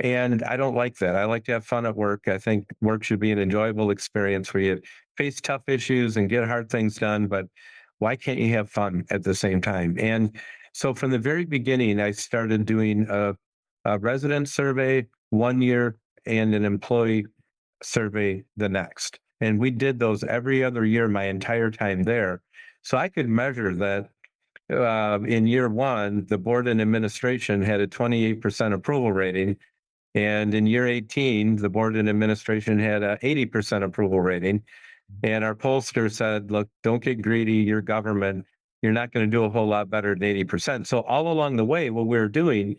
And I don't like that. I like to have fun at work. I think work should be an enjoyable experience where you face tough issues and get hard things done, but why can't you have fun at the same time? And So from the very beginning, I started doing a resident survey 1 year and an employee survey the next. And we did those every other year my entire time there. So I could measure that in year one, the board and administration had a 28% approval rating. And in year 18, the board and administration had a 80% approval rating. And our pollster said, look, don't get greedy. You're government. You're not going to do a whole lot better than 80%. So all along the way, what we were doing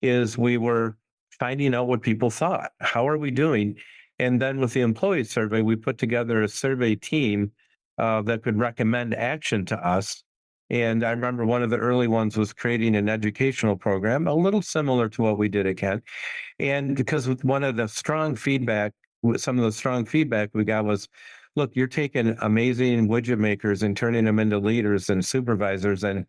is we were finding out what people thought. How are we doing? And then with the employee survey, we put together a survey team that could recommend action to us. And I remember one of the early ones was creating an educational program, a little similar to what we did at Kent. And because one of the strong feedback, some of the strong feedback we got was, look, you're taking amazing widget makers and turning them into leaders and supervisors, and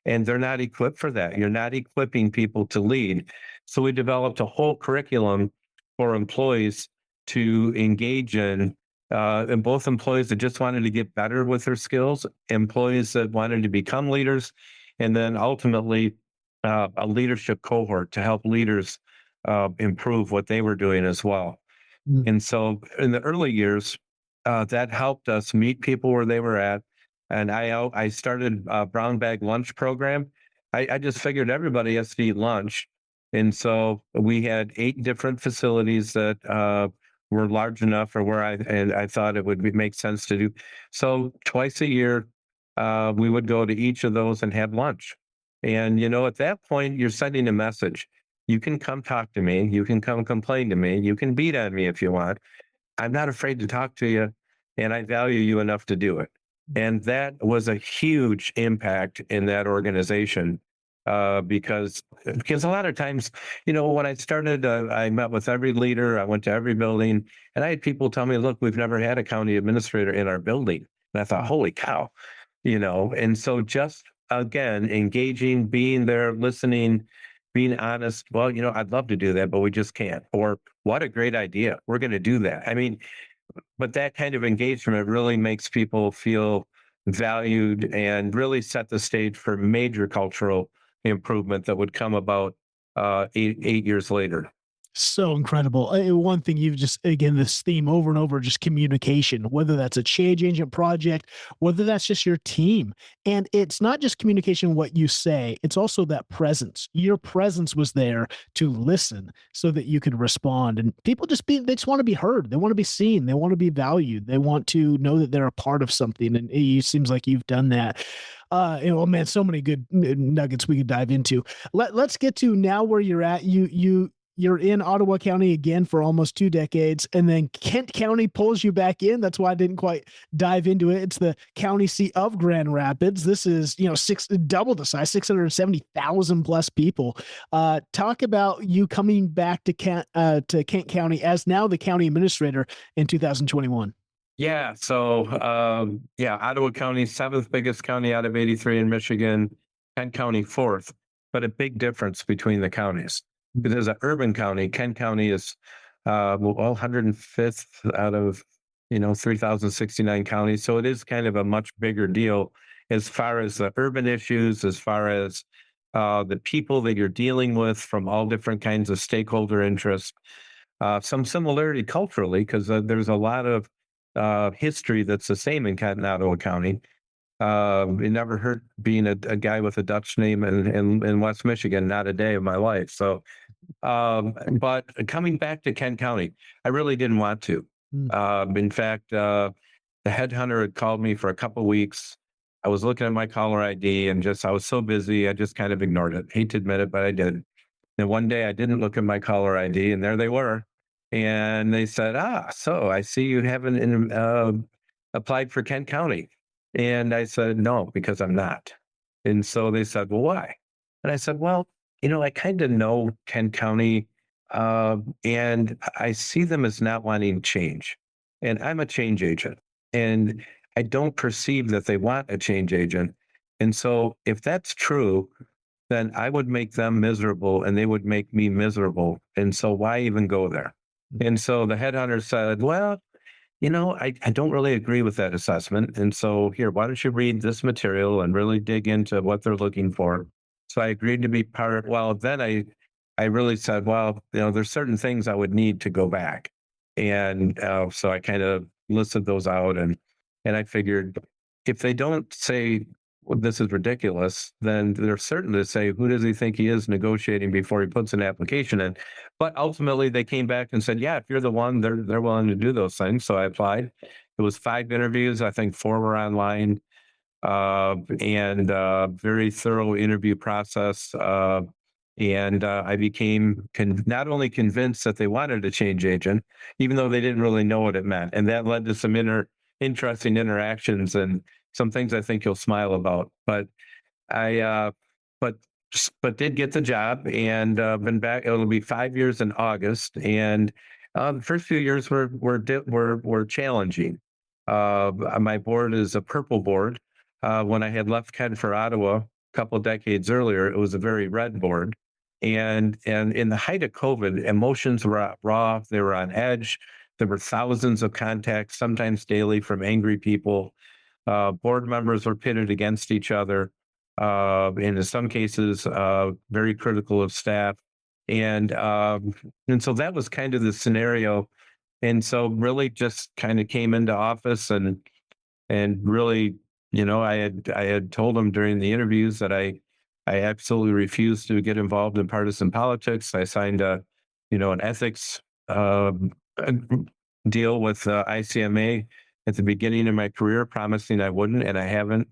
they're not equipped for that. You're not equipping people to lead. So we developed a whole curriculum for employees to engage in, and both employees that just wanted to get better with their skills, employees that wanted to become leaders, and then ultimately a leadership cohort to help leaders improve what they were doing as well. Mm. And so in the early years, that helped us meet people where they were at. And I started a brown bag lunch program. I just figured everybody has to eat lunch. And so we had 8 different facilities that were large enough for where I thought it would make sense to do. So twice a year, we would go to each of those and have lunch. And, at that point, you're sending a message. You can come talk to me. You can come complain to me. You can beat on me if you want. I'm not afraid to talk to you, and I value you enough to do it. And that was a huge impact in that organization because a lot of times, when I started, I met with every leader. I went to every building, and I had people tell me, look, we've never had a county administrator in our building. And I thought, holy cow, and so just, again, engaging, being there, listening, being honest. Well, I'd love to do that, but we just can't. Or what a great idea. We're going to do that. I mean, but that kind of engagement really makes people feel valued and really set the stage for major cultural improvement that would come about 8 years later.
So incredible. One thing you've just, again, this theme over and over, just communication, whether that's a change agent project, whether that's just your team. And it's not just communication, what you say, it's also that presence. Your presence was there to listen so that you could respond. And people they just want to be heard. They want to be seen. They want to be valued. They want to know that they're a part of something. And it seems like you've done that. Man, so many good nuggets we could dive into. Let's get to now where you're at. You're in Ottawa County again for almost 2 decades, and then Kent County pulls you back in. That's why I didn't quite dive into it. It's the county seat of Grand Rapids. This is, double the size, 670,000 plus people. Talk about you coming back to Kent County as now the county administrator in 2021.
Yeah. So, Ottawa County, 7th biggest county out of 83 in Michigan, Kent County 4th, but a big difference between the counties. It is an urban county. Kent County is 105th out of 3,069 counties. So it is kind of a much bigger deal as far as the urban issues, as far as the people that you're dealing with from all different kinds of stakeholder interests. Some similarity culturally, because there's a lot of history that's the same in Kent and Ottawa County. It never hurt being a guy with a Dutch name in West Michigan, not a day of my life. So, but coming back to Kent County, I really didn't want to. In fact, the headhunter had called me for a couple of weeks. I was looking at my caller ID and I was so busy, I just kind of ignored it. Hate to admit it, but I did. And one day I didn't look at my caller ID, and there they were. And they said, so I see you haven't applied for Kent County. And I said, no, because I'm not. And so they said, well, why? And I said, well, I kind of know Kent County, and I see them as not wanting change. And I'm a change agent, and I don't perceive that they want a change agent. And so if that's true, then I would make them miserable and they would make me miserable. And so why even go there? And so the headhunter said, well, I don't really agree with that assessment. And so here, why don't you read this material and really dig into what they're looking for? So I agreed to be part. Well, then I really said, well, there's certain things I would need to go back. And so I kind of listed those out, and I figured if they don't say, well, this is ridiculous, then they're certain to say, who does he think he is negotiating before he puts an application in? But ultimately they came back and said, yeah, if you're the one, they're willing to do those things. So I applied. It was 5 interviews. I think 4 were online, and very thorough interview process. And I became not only convinced that they wanted a change agent, even though they didn't really know what it meant. And that led to some interesting interactions and some things I think you'll smile about. But I, but did get the job, and been back. It'll be 5 years in August, and the first few years were challenging. My board is a purple board. When I had left Ken for Ottawa a couple of decades earlier, it was a very red board. And in the height of COVID, emotions were raw. They were on edge. There were thousands of contacts, sometimes daily, from angry people. Board members were pitted against each other, and in some cases, very critical of staff. And so that was kind of the scenario. And so really just kind of came into office, and really, I had told them during the interviews that I absolutely refused to get involved in partisan politics. I signed an ethics deal with ICMA at the beginning of my career, promising I wouldn't, and I haven't.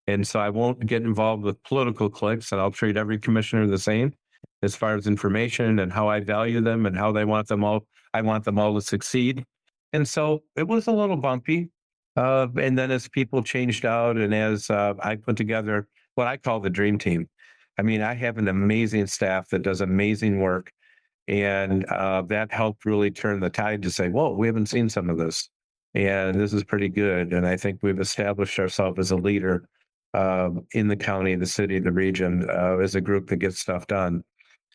And so I won't get involved with political cliques, and I'll treat every commissioner the same as far as information and how I value them and how they want them all. I want them all to succeed. And so it was a little bumpy. And then as people changed out, and as I put together what I call the dream team. I mean, I have an amazing staff that does amazing work. And that helped really turn the tide to say, whoa, we haven't seen some of this. And this is pretty good. And I think we've established ourselves as a leader in the county, the city, the region, as a group that gets stuff done.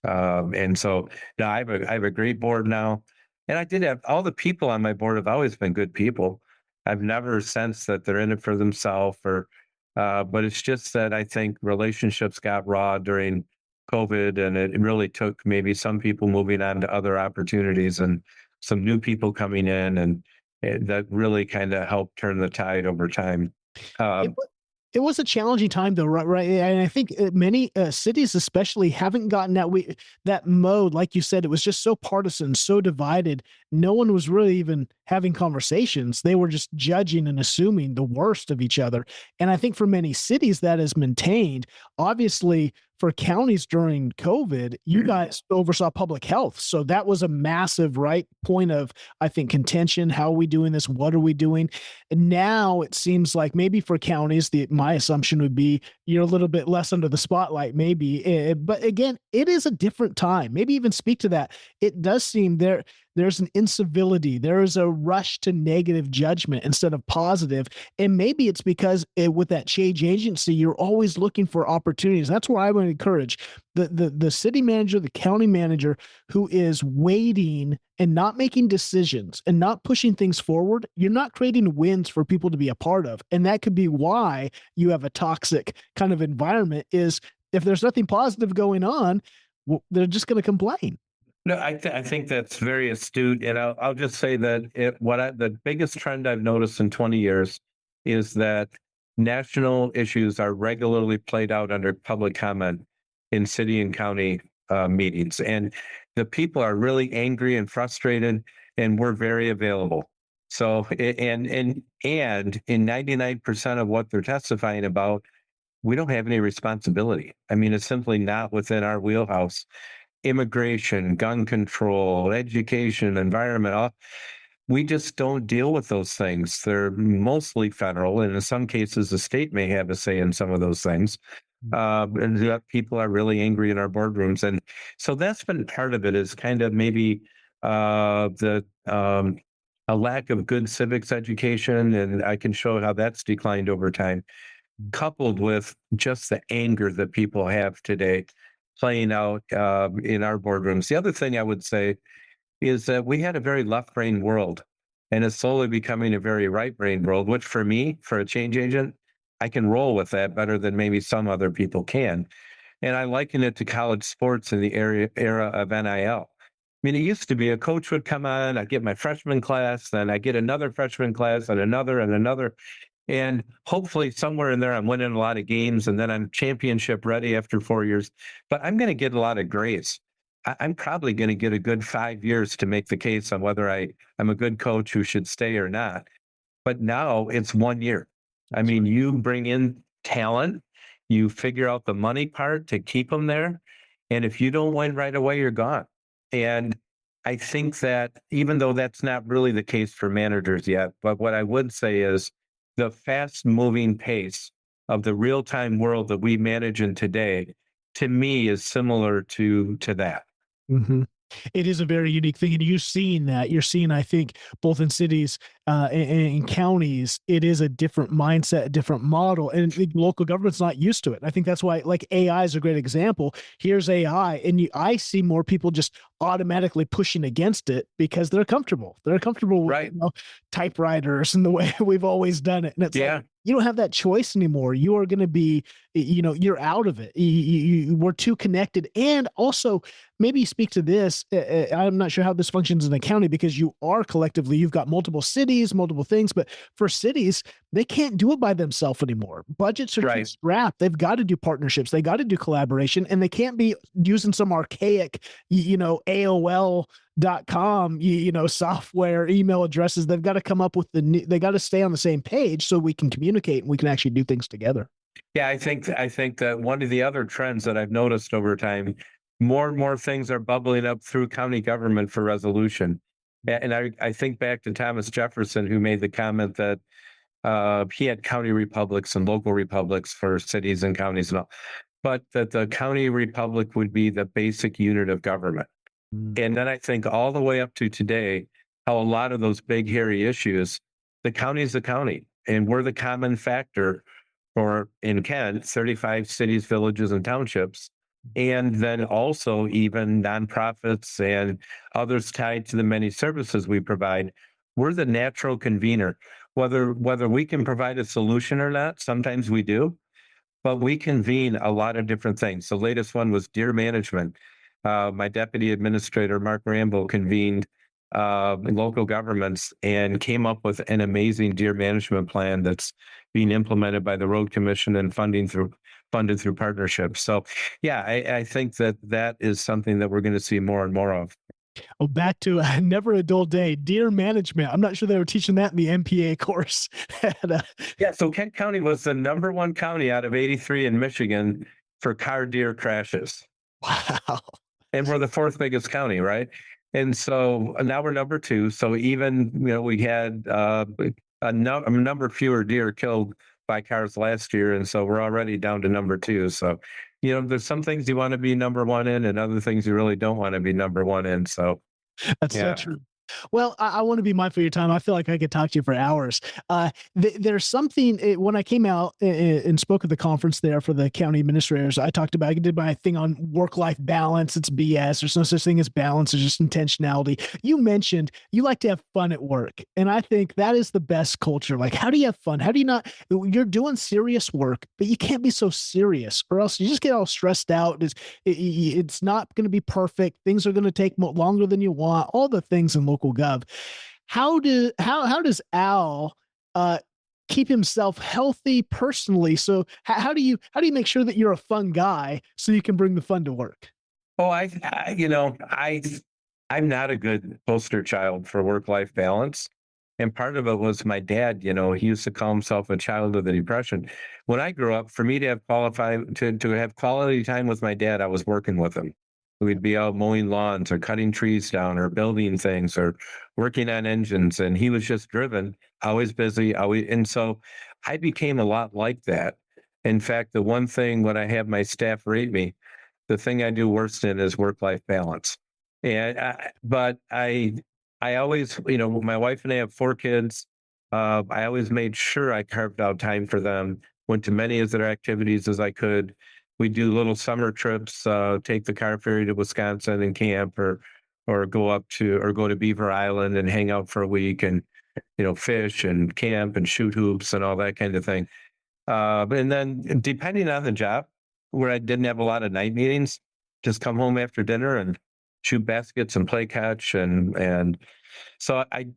And so now I have a great board now. And I did have all the people on my board have always been good people. I've never sensed that they're in it for themselves, but it's just that I think relationships got raw during COVID, and it really took maybe some people moving on to other opportunities and some new people coming in, and that really kind of helped turn the tide over time.
It was a challenging time, though, right? And I think many cities, especially, haven't gotten that mode. Like you said, it was just so partisan, so divided. No one was really even having conversations. They were just judging and assuming the worst of each other. And I think for many cities that is maintained. Obviously, for counties during COVID, you guys oversaw public health. So that was a massive, point of, I think, contention. How are we doing this? What are we doing? And now it seems like maybe for counties, my assumption would be you're a little bit less under the spotlight, maybe. But again, it is a different time. Maybe even speak to that. It does seem there's an incivility. There is a rush to negative judgment instead of positive. And maybe it's because with that change agency, you're always looking for opportunities. That's where I would encourage the city manager, the county manager who is waiting and not making decisions and not pushing things forward. You're not creating wins for people to be a part of. And that could be why you have a toxic kind of environment, is if there's nothing positive going on, they're just going to complain.
No, I think that's very astute, and I'll just say that the biggest trend I've noticed in 20 years is that national issues are regularly played out under public comment in city and county meetings, and the people are really angry and frustrated, and we're very available. So, and in 99% of what they're testifying about, we don't have any responsibility. I mean, it's simply not within our wheelhouse. Immigration, gun control, education, environment, we just don't deal with those things. They're mostly federal, and in some cases, the state may have a say in some of those things. And people are really angry in our boardrooms. And so that's been part of it, is kind of maybe a lack of good civics education, and I can show how that's declined over time, coupled with just the anger that people have today playing out in our boardrooms. The other thing I would say is that we had a very left-brain world, and it's slowly becoming a very right-brain world, which for me, for a change agent, I can roll with that better than maybe some other people can. And I liken it to college sports in the era of NIL. I mean, it used to be a coach would come on, I'd get my freshman class, then I get another freshman class and another and another. And hopefully somewhere in there, I'm winning a lot of games and then I'm championship ready after 4 years. But I'm going to get a lot of grace. I'm probably going to get a good 5 years to make the case on whether I'm a good coach who should stay or not. But now it's 1 year. I mean, you bring in talent, you figure out the money part to keep them there. And if you don't win right away, you're gone. And I think that even though that's not really the case for managers yet, but what I would say is the fast moving pace of the real time world that we manage in today, to me, is similar to that.
Mm-hmm. It is a very unique thing. And you're seeing that. You're seeing, I think, both in cities and counties, it is a different mindset, a different model. And the local government's not used to it. And I think that's why, like, AI is a great example. Here's AI. And I see more people just automatically pushing against it because they're comfortable. They're comfortable
Right.
with typewriters and the way we've always done it. And it's like, you don't have that choice anymore. You are going to be, you're out of it. We're too connected. And also, maybe speak to this. I'm not sure how this functions in the county because you are collectively, you've got multiple cities, multiple things, but for cities, they can't do it by themselves anymore. Budgets are too strapped. They've got to do partnerships. They got to do collaboration, and they can't be using some archaic, AOL.com, software, email addresses. They've got to come up with they got to stay on the same page so we can communicate and we can actually do things together.
Yeah, I think that one of the other trends that I've noticed over time, more and more things are bubbling up through county government for resolution. And I think back to Thomas Jefferson, who made the comment that he had county republics and local republics for cities and counties and all, but that the county republic would be the basic unit of government. And then I think all the way up to today, how a lot of those big, hairy issues, the county is the county, and we're the common factor for, in Kent, 35 cities, villages, and townships, and then also even nonprofits and others tied to the many services we provide. We're the natural convener. Whether we can provide a solution or not, sometimes we do, but we convene a lot of different things. The latest one was deer management. My deputy administrator, Mark Rambo, convened local governments and came up with an amazing deer management plan that's being implemented by the Road Commission and funded through partnerships. So, yeah, I think that is something that we're going to see more and more of.
Oh, back to never a dull day, deer management. I'm not sure they were teaching that in the MPA course.
Yeah, so Kent County was the number one county out of 83 in Michigan for car deer crashes.
Wow.
And we're the fourth biggest county, right? And so now we're number two. So even, we had a number fewer deer killed by cars last year. And so we're already down to number two. So, there's some things you want to be number one in and other things you really don't want to be number one in. So
that's so true. Well, I want to be mindful of your time. I feel like I could talk to you for hours. There's something, when I came out and spoke at the conference there for the county administrators, I did my thing on work-life balance. It's BS. There's no such thing as balance. There's just intentionality. You mentioned you like to have fun at work. And I think that is the best culture. Like, how do you have fun? How do you not, you're doing serious work, but you can't be so serious or else you just get all stressed out. It's not going to be perfect. Things are going to take longer than you want. All the things in local gov. How does Al keep himself healthy personally? So how do you make sure that you're a fun guy so you can bring the fun to work?
Oh, I'm not a good poster child for work-life balance. And part of it was my dad, he used to call himself a child of the Depression. When I grew up, for me to have have quality time with my dad, I was working with him. We'd be out mowing lawns or cutting trees down or building things or working on engines. And he was just driven, always busy, and so I became a lot like that. In fact, the one thing when I have my staff rate me, the thing I do worst in is work-life balance. But I always, my wife and I have 4 kids. I always made sure I carved out time for them, went to many of their activities as I could. We do little summer trips, take the car ferry to Wisconsin and camp or go to Beaver Island and hang out for a week and, fish and camp and shoot hoops and all that kind of thing. And then depending on the job, where I didn't have a lot of night meetings, just come home after dinner and shoot baskets and play catch. And so I,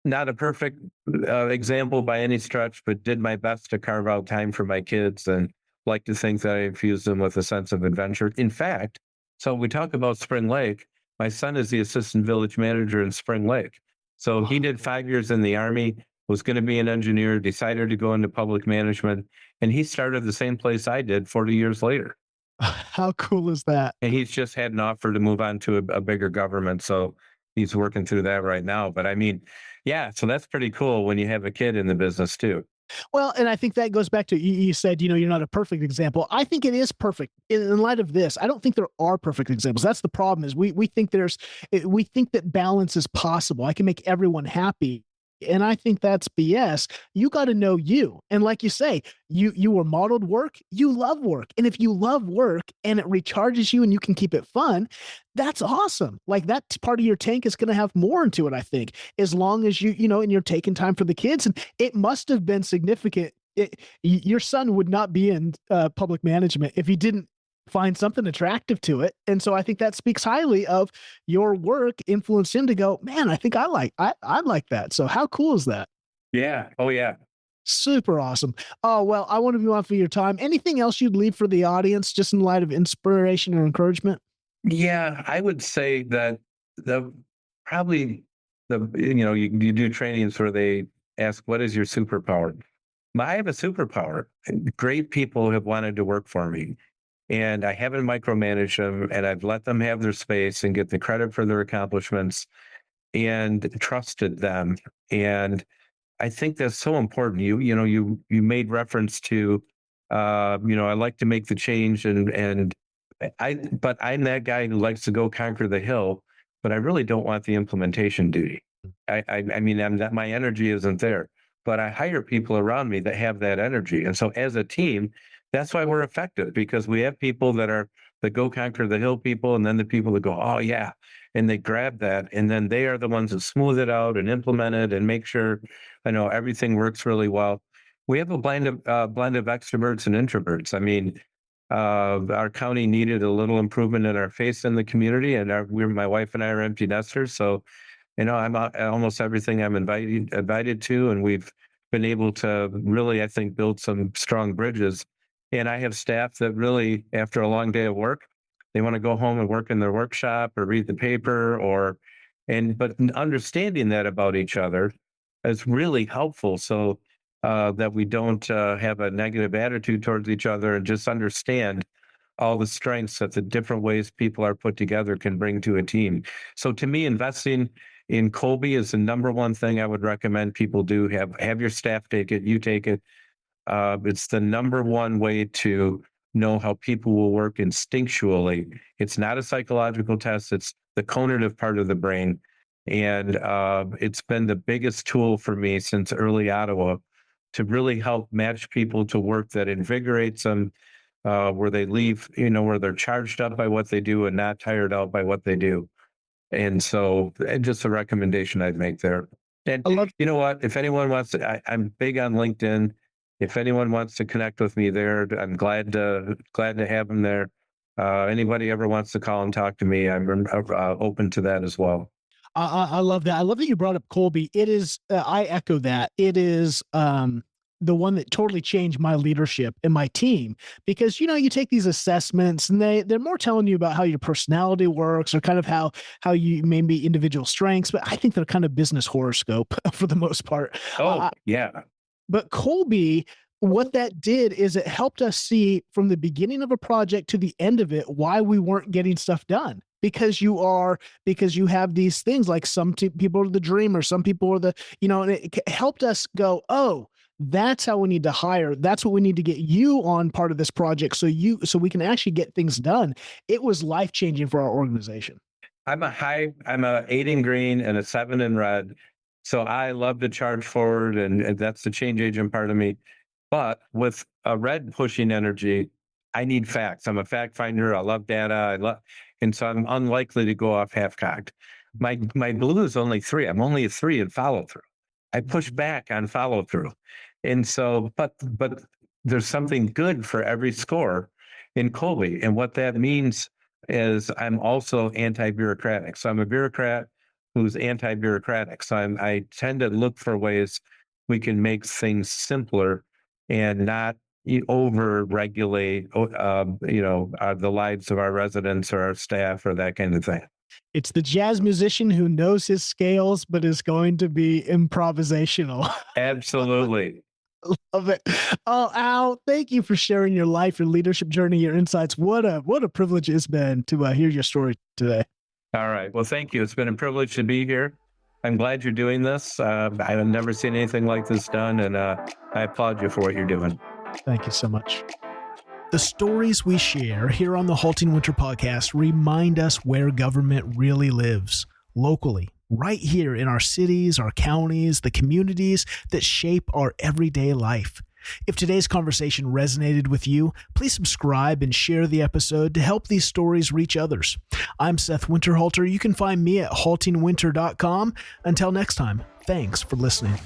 not a perfect example by any stretch, but did my best to carve out time for my kids and like to think that I infused them with a sense of adventure. In fact, so we talk about Spring Lake. My son is the assistant village manager in Spring Lake. So he did 5 years in the Army, was going to be an engineer, decided to go into public management, and he started the same place I did 40 years later.
How cool is that?
And he's just had an offer to move on to a bigger government. So he's working through that right now. But I mean, yeah, so that's pretty cool when you have a kid in the business too.
Well, and I think that goes back to you said, you're not a perfect example. I think it is perfect in light of this. I don't think there are perfect examples. That's the problem is we think that balance is possible. I can make everyone happy. And I think that's BS. You got to know you. And like you say, you were modeled work, you love work. And if you love work and it recharges you and you can keep it fun, that's awesome. Like that part of your tank is going to have more into it, I think, as long as and you're taking time for the kids. And it must have been significant. Your son would not be in public management if he didn't find something attractive to it. And so I think that speaks highly of your work influenced him to go, man, I think I like that. So how cool is that?
Yeah. Oh yeah.
Super awesome. Oh, well, I want to be mindful of your time. Anything else you'd leave for the audience just in light of inspiration or encouragement?
Yeah, I would say that you do trainings where they ask, what is your superpower? I have a superpower. Great people have wanted to work for me. And I haven't micromanaged them, and I've let them have their space and get the credit for their accomplishments and trusted them. And I think that's so important. You made reference to, I like to make the change, but I'm that guy who likes to go conquer the hill, but I really don't want the implementation duty. I mean, my energy isn't there, but I hire people around me that have that energy. And so as a team, that's why we're effective, because we have people that go conquer the hill people, and then the people that go, oh yeah, and they grab that, and then they are the ones that smooth it out and implement it and make sure everything works really well. We have a blend of extroverts and introverts. I mean, our county needed a little improvement in our face in the community, and my wife and I are empty nesters, so I'm almost everything I'm invited to, and we've been able to really, I think, build some strong bridges. And I have staff that really, after a long day of work, they want to go home and work in their workshop or read the paper but understanding that about each other is really helpful, so that we don't have a negative attitude towards each other, and just understand all the strengths that the different ways people are put together can bring to a team. So to me, investing in Colby is the number one thing I would recommend people do. Have your staff take it, you take it. It's the number one way to know how people will work instinctually. It's not a psychological test. It's the cognitive part of the brain. And it's been the biggest tool for me since early Ottawa to really help match people to work that invigorates them, where they leave, where they're charged up by what they do and not tired out by what they do. And so just a recommendation I'd make there. And you know what, if anyone wants to, I'm big on LinkedIn. If anyone wants to connect with me there, I'm glad to have them there. Anybody ever wants to call and talk to me, I'm open to that as well.
I love that. I love that you brought up Colby. It is, I echo that. It is the one that totally changed my leadership and my team, because, you take these assessments and they're more telling you about how your personality works, or kind of how you maybe individual strengths, but I think they're kind of business horoscope for the most part.
Oh, yeah.
But Colby, what that did is it helped us see from the beginning of a project to the end of it why we weren't getting stuff done. Because you have these things, like some people are the dreamer, some people are and it helped us go, oh, that's how we need to hire. That's what we need to get you on part of this project, so we can actually get things done. It was life-changing for our organization.
I'm a 8 in green and a 7 in red. So I love to charge forward, and that's the change agent part of me. But with a red pushing energy, I need facts. I'm a fact finder. I love data. And so I'm unlikely to go off half-cocked. My blue is only 3. I'm only a 3 in follow-through. I push back on follow-through. And so, but there's something good for every score. in Colby. And what that means is I'm also anti-bureaucratic. So I'm a bureaucrat who's anti-bureaucratic. So I tend to look for ways we can make things simpler and not over-regulate, the lives of our residents or our staff or that kind of thing.
It's the jazz musician who knows his scales, but is going to be improvisational.
Absolutely.
Love it. Oh, Al, thank you for sharing your life, your leadership journey, your insights. What a privilege it's been to hear your story today.
All right. Well, thank you. It's been a privilege to be here. I'm glad you're doing this. I've never seen anything like this done, and I applaud you for what you're doing.
Thank you so much. The stories we share here on the Halting Winter Podcast remind us where government really lives, locally, right here in our cities, our counties, the communities that shape our everyday life. If today's conversation resonated with you, please subscribe and share the episode to help these stories reach others. I'm Seth Winterhalter. You can find me at HaltingWinter.com. Until next time, thanks for listening.